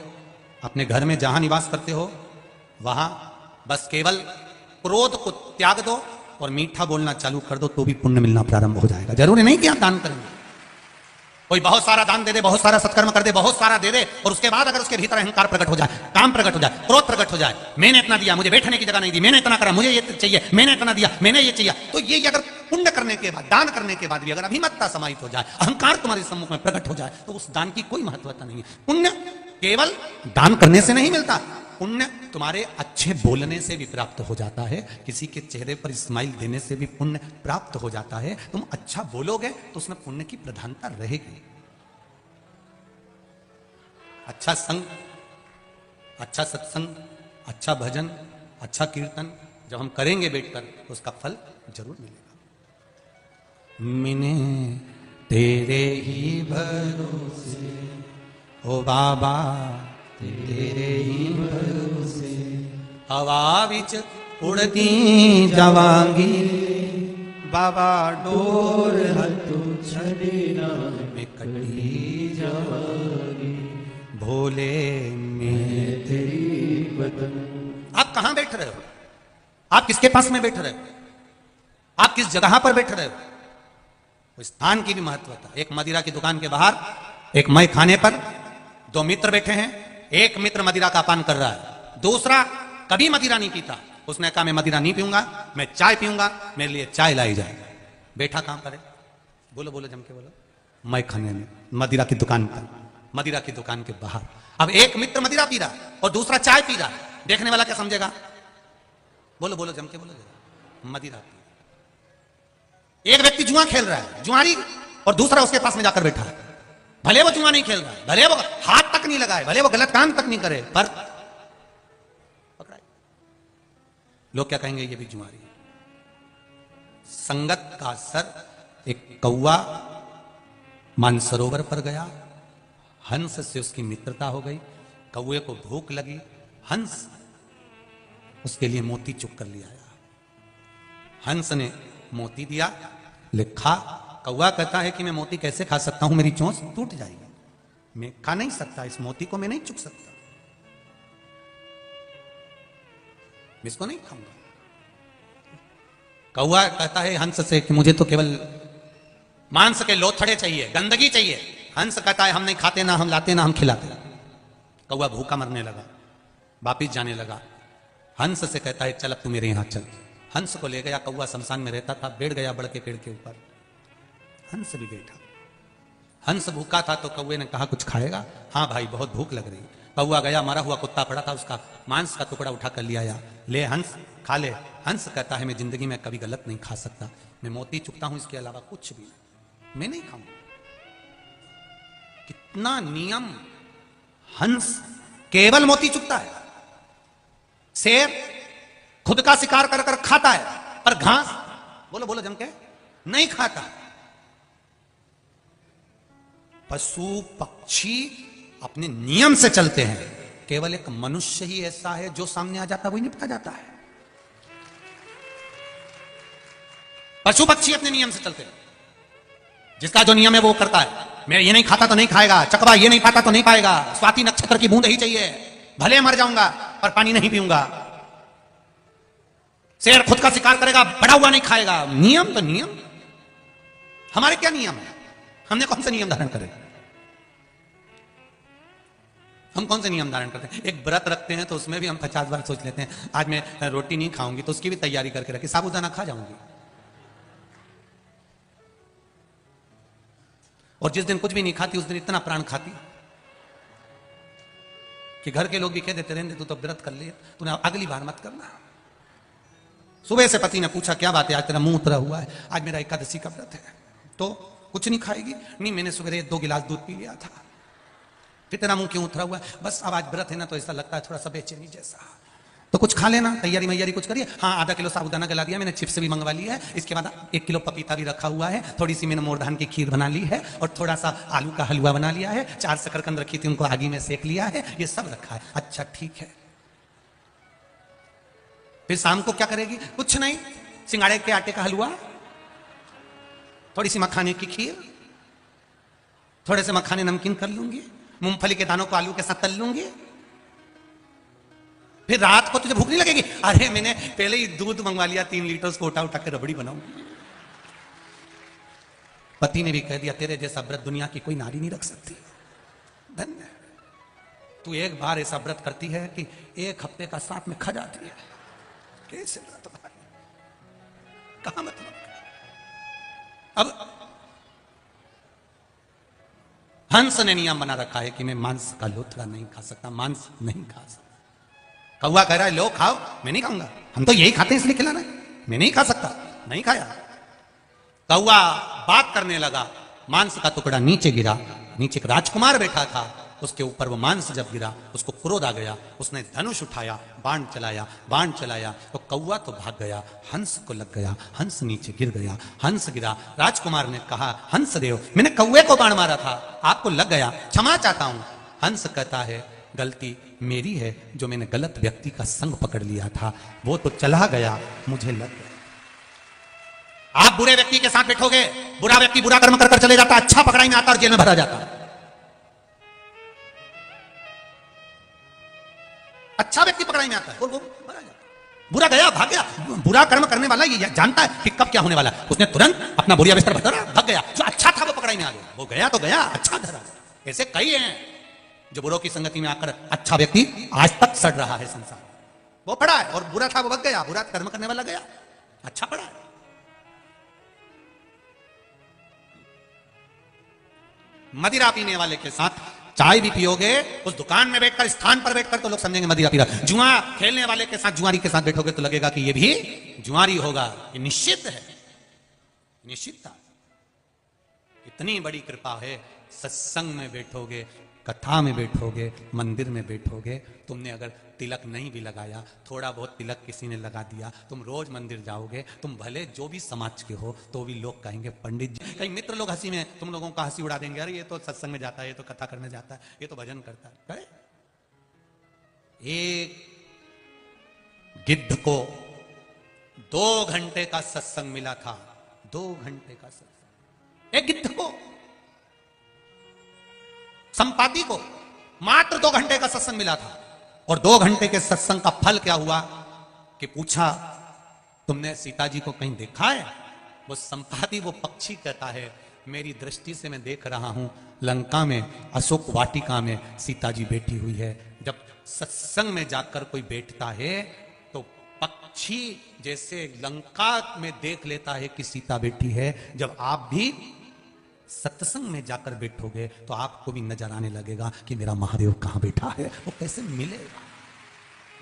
अपने घर में जहां निवास करते हो, वहां बस केवल क्रोध को त्याग दो और मीठा बोलना चालू कर दो, तो भी पुण्य मिलना प्रारंभ हो जाएगा। जरूरी नहीं कि आप दान करेंगे। कोई बहुत सारा दान दे दे, बहुत सारा सत्कर्म कर दे, बहुत सारा दे दे, और उसके बाद अगर उसके भीतर अहंकार प्रकट हो जाए, काम प्रकट हो जाए, क्रोध प्रकट हो जाए, मैंने इतना दिया, मुझे बैठने की जगह नहीं दी, मैंने इतना करा, मुझे ये चाहिए, मैंने इतना दिया, मैंने ये चाहिए, तो ये अगर पुण्य करने के बाद, दान करने के बाद भी अगर अभिमतता समाहित हो जाए, अहंकार तुम्हारे सम्मुख में प्रकट हो जाए, तो उस दान की कोई महत्वता नहीं है। पुण्य केवल दान करने से नहीं मिलता, पुण्य तुम्हारे अच्छे बोलने से भी प्राप्त हो जाता है। किसी के चेहरे पर स्माइल देने से भी पुण्य प्राप्त हो जाता है। तुम अच्छा बोलोगे तो उसमें पुण्य की प्रधानता रहेगी। अच्छा संग, अच्छा सत्संग, अच्छा भजन, अच्छा कीर्तन जब हम करेंगे बैठकर, तो उसका फल जरूर मिलेगा। मिने तेरे ही भरोसे, ओ बाबा तेरे ही भरोसे, हवा बिच उड़ती जावांगी, बाबा डोर हथों छड़ी ना मैं कटी जावांगी, भोले मैं तेरी वतन। आप कहां बैठ रहे हो? आप किसके पास में बैठ रहे हो? आप किस जगह पर बैठ रहे हो? स्थान की भी महत्वता। एक मदिरा की दुकान के बाहर एक मय खाने पर दो मित्र बैठे हैं। एक मित्र मदिरा का पान कर रहा है, दूसरा कभी मदिरा नहीं पीता। उसने कहा मैं मदिरा नहीं पीऊंगा, मैं चाय पीऊंगा, मेरे लिए चाय लाई जाए। बैठा काम करे, बोलो बोलो जम के बोलो, मय खाने में, मदिरा की दुकान पर, मदिरा की दुकान के बाहर। अब एक मित्र मदिरा पी रहा और दूसरा चाय पी रहा, देखने वाला क्या समझेगा? बोलो बोलो जम के बोलो, मदिरा पी। एक व्यक्ति जुआ खेल रहा है, जुआरी, और दूसरा उसके पास में जाकर बैठा है। भले वो जुआ नहीं खेल रहा है, भले वो हाथ तक नहीं लगाए, भले वो गलत काम तक नहीं करे, पर पकड़ा। लोग क्या कहेंगे? ये भी जुआरी है। संगत का असर। एक कौवा मानसरोवर पर गया, हंस से उसकी मित्रता हो गई, कौवे को भूख लगी, हंस उसके लिए मोती चुग कर लिया आया। हंस ने मोती दिया, लिखा। कौवा कहता है कि मैं मोती कैसे खा सकता हूं, मेरी चोंच टूट जाएगी, मैं खा नहीं सकता, इस मोती को मैं नहीं चुग सकता, मैं इसको नहीं खाऊंगा। कौवा कहता है हंस से कि मुझे तो केवल मांस के लोथड़े चाहिए, गंदगी चाहिए। हंस कहता है हम नहीं खाते, ना हम लाते, ना हम खिलाते। कौवा भूखा मरने लगा, वापिस जाने लगा। हंस से कहता है चल अब तू मेरे यहां चल। हंस को ले गया। कौवा शमशान में रहता था, बैठ गया बड़ के पेड़ के ऊपर। हंस भी बैठा। हंस भूखा था तो कौवे ने कहा कुछ खाएगा? हाँ भाई बहुत भूख लग रही। कौवा गया, मरा हुआ कुत्ता पड़ा था, उसका मांस का टुकड़ा उठा कर लिया आया। ले हंस खा ले। हंस कहता है मैं जिंदगी में कभी गलत नहीं खा सकता, मैं मोती चुगता हूं, इसके अलावा कुछ भी मैं नहीं खाऊंगा। कितना नियम! हंस केवल मोती चुगता है। शेर खुद का शिकार कर कर खाता है, पर घास बोलो बोलो जम के नहीं खाता। पशु पक्षी अपने नियम से चलते हैं, केवल एक मनुष्य ही ऐसा है जो सामने आ जाता है वही निपटा जाता है। पशु पक्षी अपने नियम से चलते हैं, जिसका जो नियम है वो करता है। मैं ये नहीं खाता तो नहीं खाएगा, चकवा ये नहीं पाता तो नहीं पाएगा, स्वाति नक्षत्र की बूंद ही चाहिए, भले मर जाऊंगा पर पानी नहीं पीऊंगा। शेर खुद का शिकार करेगा, बड़ा हुआ नहीं खाएगा। नियम तो नियम। हमारे क्या नियम है? हमने कौन से नियम धारण करे? हम कौन से नियम धारण करते हैं? एक व्रत रखते हैं तो उसमें भी हम 50 बार सोच लेते हैं आज मैं रोटी नहीं खाऊंगी, तो उसकी भी तैयारी करके रखी, साबूदाना खा जाऊंगी। और जिस दिन कुछ भी नहीं खाती उस दिन इतना प्राण खाती कि घर के लोग भी कह देते रहने तू तो व्रत कर ले, तूने अगली बार मत करना। सुबह से पति ने पूछा क्या बात है, आज तेरा मुंह उतरा हुआ है? आज मेरा एकादशी का व्रत है। तो कुछ नहीं खाएगी? नहीं, मैंने सुबह 2 गिलास दूध पी लिया था। फिर तेरा मुंह क्यों उतरा हुआ है? बस अब आज व्रत है ना तो ऐसा लगता है थोड़ा सा बेचैनी जैसा। तो कुछ खा लेना, तैयारी मैयारी कुछ करिए। हाँ, आधा किलो साबूदाना गला दिया मैंने, चिप्स भी मंगवा लिया है, इसके बाद 1 किलो पपीता भी रखा हुआ है, थोड़ी सी मैंने मोरधान की खीर बना ली है, और थोड़ा सा आलू का हलवा बना लिया है, 4 शकरकंद रखी थी उनको आगी में सेक लिया है, ये सब रखा है। अच्छा ठीक है। फिर शाम को क्या करेगी? कुछ नहीं, सिंगाड़े के आटे का हलवा, थोड़ी सी मखाने की खीर, थोड़े से मखाने नमकीन कर लूंगी, मूंगफली के दानों को आलू के साथ तल लूंगी। फिर रात को तुझे भूख नहीं लगेगी? अरे मैंने पहले ही दूध मंगवा लिया 3 लीटर, उसको उठा उठा के रबड़ी बनाऊंगी। पति ने भी कह दिया तेरे जैसा व्रत दुनिया की कोई नारी नहीं रख सकती। धन्य तू एक बार ऐसा व्रत करती है कि 1 हफ्ते का साथ में खा जाती है। कैसे व्रत भाई, कहां मतलब? अब हंस ने नियम बना रखा है कि मैं मांस का लोथड़ा नहीं खा सकता, मांस नहीं खा सकता। कौवा कह रहा है लो खाओ, मैं नहीं खाऊंगा, हम तो यही खाते हैं इसलिए खिलाना है, मैं नहीं खा सकता। नहीं खाया। कौवा बात करने लगा, मांस का टुकड़ा नीचे गिरा। नीचे एक राजकुमार बैठा था, उसके ऊपर वो मांस जब गिरा उसको क्रोध आ गया, उसने धनुष उठाया, बाण चलाया तो कौवा तो भाग गया, हंस को लग गया, हंस नीचे गिर गया, हंस गिरा। राजकुमार ने कहा हंस देव मैंने कौवे को बाण मारा था, आपको लग गया, क्षमा चाहता हूं। हंस कहता है गलती मेरी है, जो मैंने गलत व्यक्ति का संग पकड़ लिया था, वो तो चला गया, मुझे लग गया। आप बुरे व्यक्ति के साथ बैठोगे, बुरा व्यक्ति बुरा कर्म कर चले जाता, अच्छा पकड़ाई में आता और जेल में भरा जाता। अच्छा व्यक्ति पकड़ाई में आता है, वो भरा जाता। बुरा गया, भाग गया। बुरा कर्म करने वाला ये जानता है कि कब क्या होने वाला है, उसने तुरंत अपना बोरिया बिस्तर भरा, भाग गया। जो अच्छा था वो पकड़ाई में आ गया, वो गया तो गया, अच्छा धरा। ऐसे कई हैं जो बुरों की संगति में आकर अच्छा व्यक्ति आज तक सड़ रहा है संसार। वो पड़ा है, और बुरा था वो भग गया, बुरा कर्म करने वाला गया, अच्छा पड़ा है। मदिरा पीने वाले के साथ चाय भी पियोगे, उस दुकान में बैठकर, स्थान पर बैठकर, तो लोग समझेंगे मदिरा पी रहा। जुआ खेलने वाले के साथ, जुआरी के साथ बैठोगे तो लगेगा कि ये भी जुआरी होगा। ये निश्चित है, निश्चितता। इतनी बड़ी कृपा है, सत्संग में बैठोगे, कथा में बैठोगे, मंदिर में बैठोगे, तुमने अगर तिलक नहीं भी लगाया, थोड़ा बहुत तिलक किसी ने लगा दिया, तुम रोज मंदिर जाओगे, तुम भले जो भी समाज के हो तो भी लोग कहेंगे पंडित जी। कई मित्र लोग हंसी में तुम लोगों का हंसी उड़ा देंगे, अरे ये तो सत्संग में जाता है, ये तो कथा करने जाता है, ये तो भजन करता है। एक गिद्ध को 2 घंटे का सत्संग मिला था। 2 घंटे का सत्संग एक गिद्ध को, संपाति को मात्र 2 घंटे का सत्संग मिला था। और 2 घंटे के सत्संग का फल क्या हुआ कि पूछा, तुमने सीता जी को कहीं देखा है? वो संपाति, वो पक्षी कहता है, मेरी दृष्टि से मैं देख रहा हूं लंका में अशोक वाटिका में सीता जी बैठी हुई है। जब सत्संग में जाकर कोई बैठता है तो पक्षी जैसे लंका में देख लेता है कि सीता बैठी है, जब आप भी सत्संग में जाकर बैठोगे तो आपको भी नजर आने लगेगा कि मेरा महादेव कहां बैठा है। वो कैसे मिलेगा?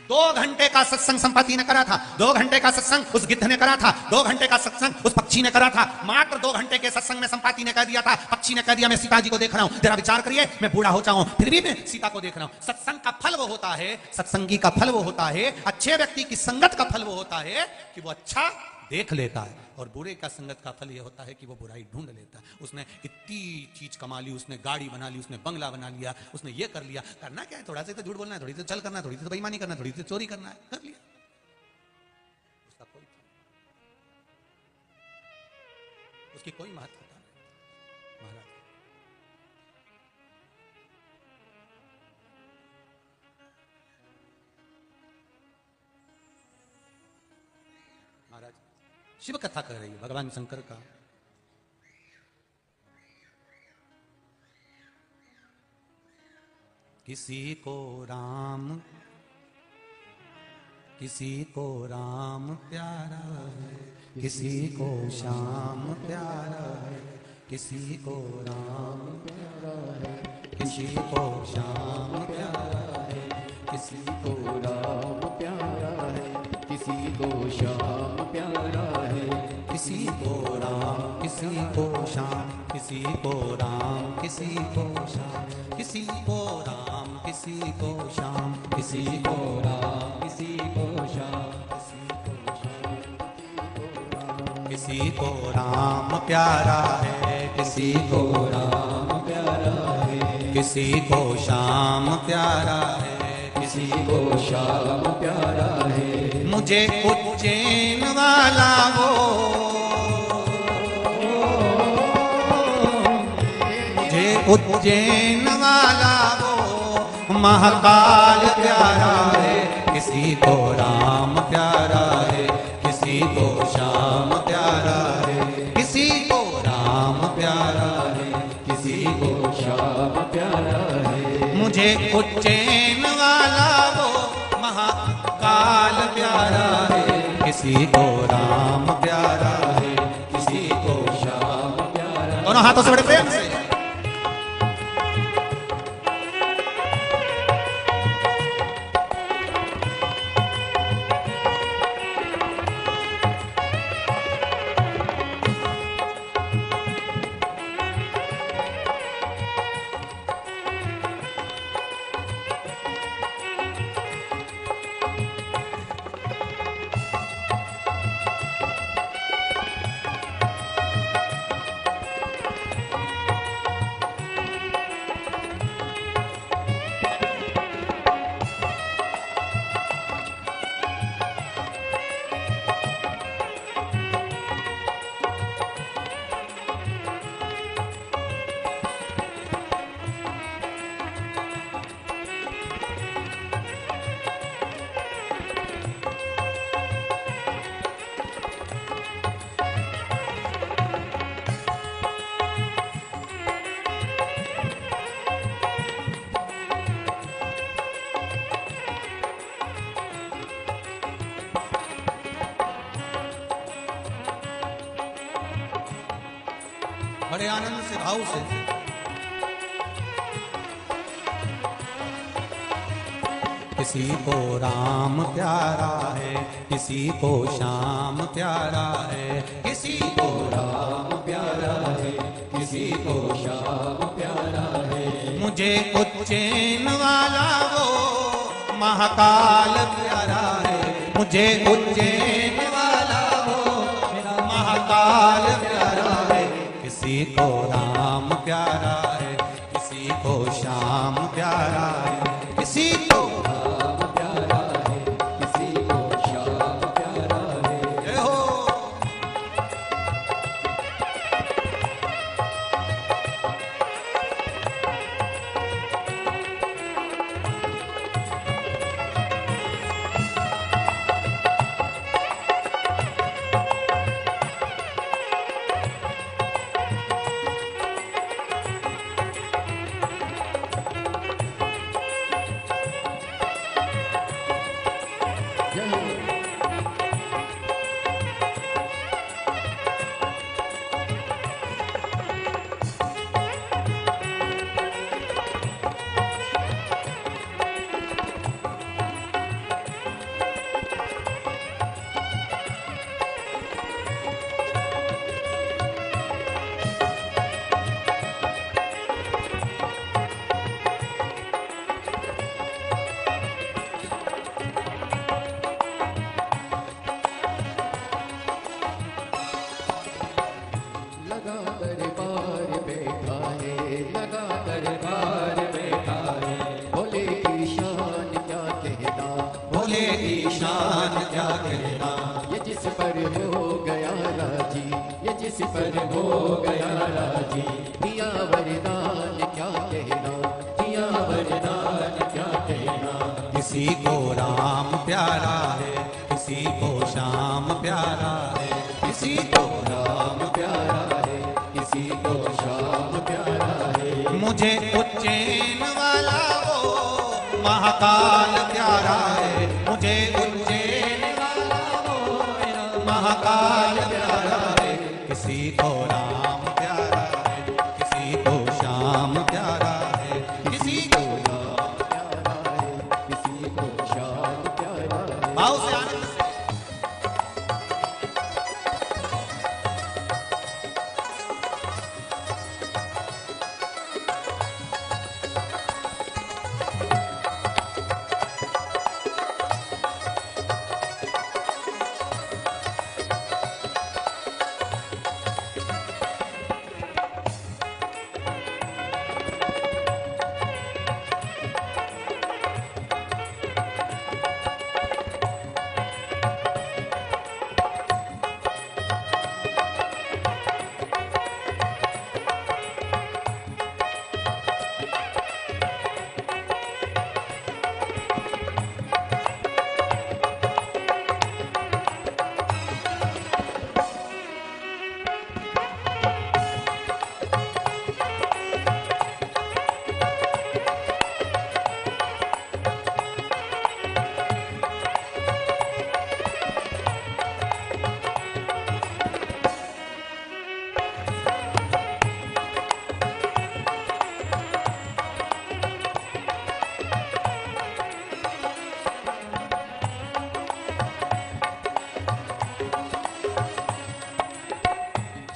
2 घंटे का सत्संग संपाति ने करा था। 2 घंटे का सत्संग उस गिद्ध ने करा था। 2 घंटे का सत्संग उस पक्षी ने करा था। मात्र 2 घंटे के सत्संग में संपाति ने कह दिया था, पक्षी ने कह दिया, मैं सीता जी को देख रहा हूं। जरा विचार करिए, मैं बूढ़ा हो जाऊं फिर भी मैं सीता को देख रहा हूं। सत्संग का फल वो होता है, सत्संगी का फल वो होता है, अच्छे व्यक्ति की संगत का फल वो होता है कि वो अच्छा देख लेता है। और बुरे का संगत का फल ये होता है कि वो बुराई ढूंढ लेता है। उसने इतनी चीज कमा ली, उसने गाड़ी बना ली, उसने बंगला बना लिया, उसने ये कर लिया। करना क्या है? थोड़ा सा तो झूठ बोलना है, थोड़ी सी चल करना है, थोड़ी सी बेईमानी करना है, थोड़ी सी चोरी करना है, कर लिया। उसका कोई, उसकी कोई महत्वता नहीं। महाराज महाराज शिव कथा कर रही है भगवान शंकर का। किसी को राम प्यारा है, किसी को श्याम प्यारा है, किसी को राम प्यारा है, किसी को श्याम प्यारा है, किसी को राम प्यारा है, किसी को श्याम प्यारा है, किसी को राम, किसी को श्याम, किसी को राम, किसी को श्याम, किसी को राम, किसी को श्याम, किसी को राम, किसी को श्याम, किसी को राम प्यारा है, किसी को राम प्यारा है, किसी को श्याम प्यारा है, किसी को श्याम प्यारा है। मुझे उज्जैन वाला वो, मुझे उज्जैन वाला वो महाकाल प्यारा है। किसी को राम प्यारा है, किसी को श्याम प्यारा है, किसी को राम प्यारा है, किसी को श्याम प्यारा है। मुझे उज्जैन वाला वो महाकाल प्यारा है। किसी को राम प्यारा है, किसी को श्याम प्यारा। दोनों हाथों से बड़े प्रेम से बड़े आनंद से भाव से किसी को राम प्यारा है, किसी को श्याम प्यारा है, किसी को राम प्यारा है, किसी को श्याम प्यारा है। मुझे उज्जैन वाला वो महाकाल प्यारा है। मुझे उज्जैन वाला वो महाकाल प्यारा है। किसी को राम प्यारा है, किसी को श्याम प्यारा है, किसी को राम प्यारा है, किसी को श्याम पर हो गया राजी। दिया वरदान क्या कहना, दिया वरदान क्या कहना। किसी को राम प्यारा है, किसी को श्याम प्यारा है, किसी को राम प्यारा है, किसी को श्याम प्यारा है। मुझे उज्जैन वाला वो महाकाल प्यारा है, मुझे उज्जैन वाला वो महाकाल प्यारा है। किसी को राम प्यारा है, किसी को श्याम प्यारा है, किसी को राम प्यारा है, किसी को श्याम प्यारा है। भाव से आनंद से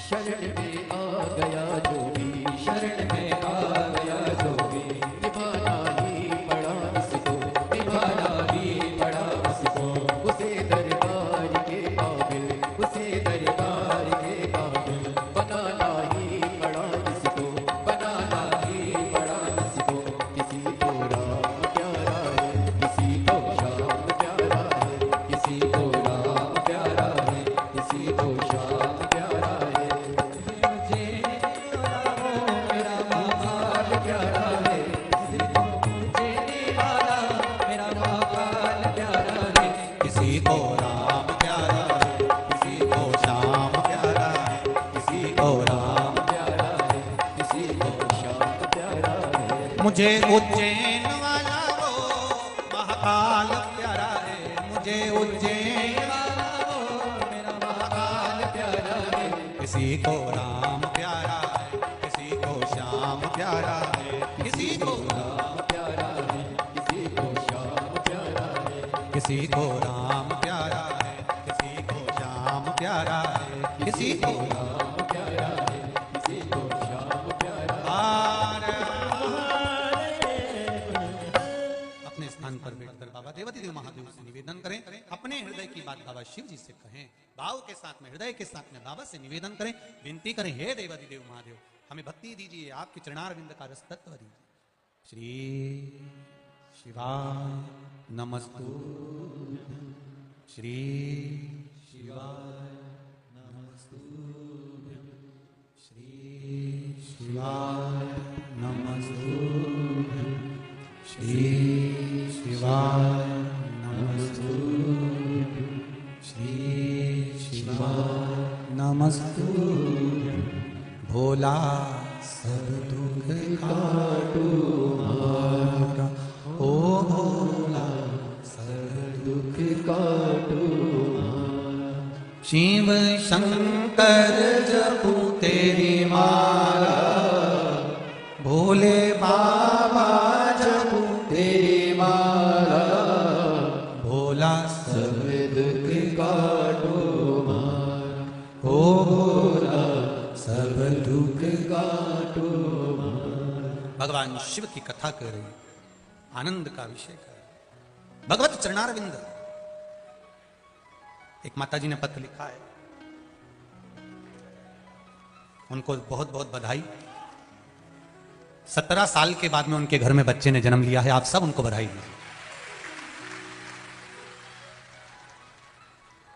शरण में आ गया जो भी, शरण में आ गया जो भी। निभाना ही पड़ा इसको, निभाना ही पड़ा इसको। उसे दरबार के काबिल, उसे दरबार के काबिल बनाना ही पड़ा इसको, बनाना ही पड़ा इसको। किसी को राम प्यारा है, किसी को श्याम प्यारा है, किसी को राम प्यारा है, किसी को श्याम प्यारा है। किसी को राम प्यारा है, किसी को श्याम प्यारा है, किसी को राम प्यारा है, किसी को श्याम प्यारा है। मुझे उज्जैन वाला वो महाकाल प्यारा है, मुझे उज्जैन वाला वो मेरा महाकाल प्यारा है। किसी को राम प्यारा है, किसी को श्याम प्यारा है, किसी को राम प्यारा है, किसी को श्याम प्यारा है। किसी को राम प्यारा है, किसी को श्याम प्यारा है, किसी को राम प्यारा है, किसी को श्याम प्यारा अपने स्थान पर बैठकर बाबा देवती देव महादेव से निवेदन करें, अपने हृदय की बात बाबा शिव जी से कहें, भाव के साथ में, हृदय के साथ में बाबा से निवेदन करें, विनती करें, हे देवती देव महादेव हमें भक्ति दीजिए, आपके चरणारविंद का रस तत्व दीजिए। श्री शिवाय नमस्तु, श्री शिवाय नमस्तु, श्री शिवाय नमस्तु, श्री शिवाय नमस्तु, श्री शिवाय नमस्तु। भोला सब दुख काटो हमारा, ओ भोला सब दुख काटो हमारा। शिव शंकर जपू तेरी माला, भोले बाबा जपू तेरी माला, भोला सब दुख काटो हमारा, ओ भोला सब दुख काटो हमारा। भगवान शिव की कथा कर रही, आनंद का विषय कर, भगवत चरणारविंद। एक माताजी ने पत्र लिखा है, उनको बहुत बहुत बधाई। 17 साल के बाद में उनके घर में बच्चे ने जन्म लिया है, आप सब उनको बधाई दीजिए।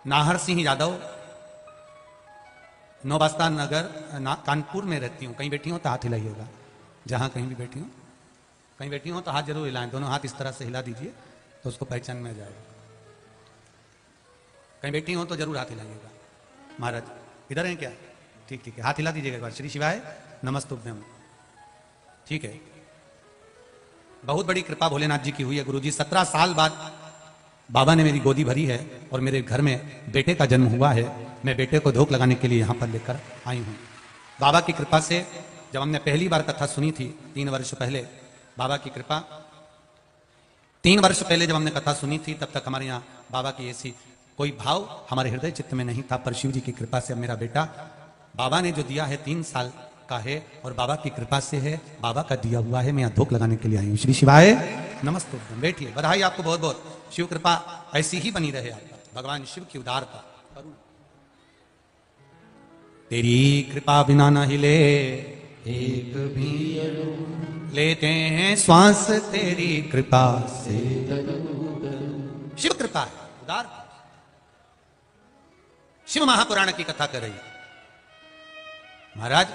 नाहर सिंह यादव नौबास्ता नगर कानपुर में रहती हूँ। कहीं बैठी हूँ तो हाथ हिलाइएगा, जहाँ कहीं भी बैठी हूँ, कहीं बैठी हूँ तो हाथ जरूर हिलाएं, दोनों हाथ इस तरह से हिला दीजिए तो उसको पहचान में आ जाएगा। कहीं बैठी हूँ तो जरूर हाथ हिलाइएगा। महाराज इधर हैं क्या? ठीक ठीक है, हाथ हिला दीजिएगा एक बार। श्री शिवाय नमस्तुभ्यम। ठीक है, बहुत बड़ी कृपा भोलेनाथ जी की हुई है गुरुजी। 17 साल बाद बाबा ने मेरी गोदी भरी है और मेरे घर में बेटे का जन्म हुआ है। मैं बेटे को धोख लगाने के लिए यहाँ पर लेकर आई हूँ। बाबा की कृपा से जब हमने पहली बार कथा सुनी थी 3 वर्ष पहले, बाबा की कृपा, 3 वर्ष पहले जब हमने कथा सुनी थी तब तक हमारे यहाँ बाबा की ऐसी कोई भाव हमारे हृदय चित्त में नहीं था। पर शिव जी की कृपा से अब मेरा बेटा, बाबा ने जो दिया है 3 साल का है और बाबा की कृपा से है, बाबा का दिया हुआ है। मैं यहाँ धोख लगाने के लिए आई हूँ। श्री शिवाय नमस्ते। बैठिए, बधाई आपको बहुत बहुत। शिव कृपा ऐसी ही बनी रहे आपका, भगवान शिव की उदारता। तेरी कृपा बिना न हिले एक भी लेते हैं श्वास तेरी कृपा से। शिव कृपा है उदार। शिव महापुराण की कथा कर रही है। महाराज,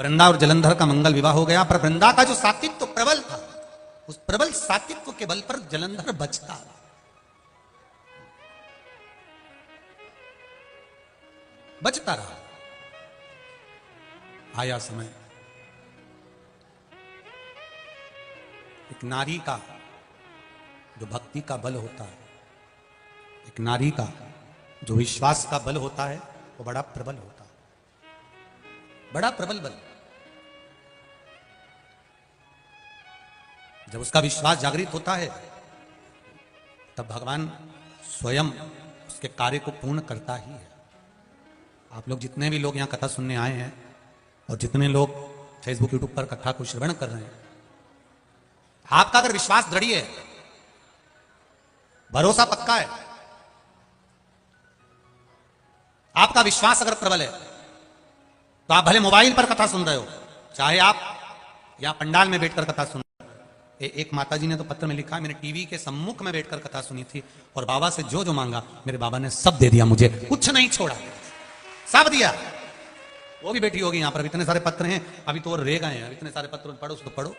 वृंदा और जलंधर का मंगल विवाह हो गया, पर वृंदा का जो सात्वित्व प्रबल था, उस प्रबल सात्वित्व के बल पर जलंधर बचता रहा। बचता रहा। आया समय, एक नारी का जो भक्ति का बल होता है, एक नारी का जो विश्वास का बल होता है, वो बड़ा प्रबल होता है, बड़ा प्रबल बल। जब उसका विश्वास जागृत होता है तब भगवान स्वयं उसके कार्य को पूर्ण करता ही है। आप लोग जितने भी लोग यहां कथा सुनने आए हैं और जितने लोग फेसबुक यूट्यूब पर कथा को श्रवण कर रहे हैं, आपका अगर विश्वास दृढ़ है, भरोसा पक्का है, आपका विश्वास अगर प्रबल है, तो आप भले मोबाइल पर कथा सुन रहे हो, चाहे आप या पंडाल में बैठकर कथा सुन रहे हो। एक माताजी ने तो पत्र में लिखा, मैंने टीवी के सम्मुख में बैठकर कथा सुनी थी और बाबा से जो जो मांगा मेरे बाबा ने सब दे दिया, मुझे कुछ नहीं छोड़ा, सब दिया। वो भी बैठी होगी यहां पर, इतने सारे पत्र हैं, अभी तो और रह गए हैं, इतने सारे पत्र पढ़ो उसको पढ़ो।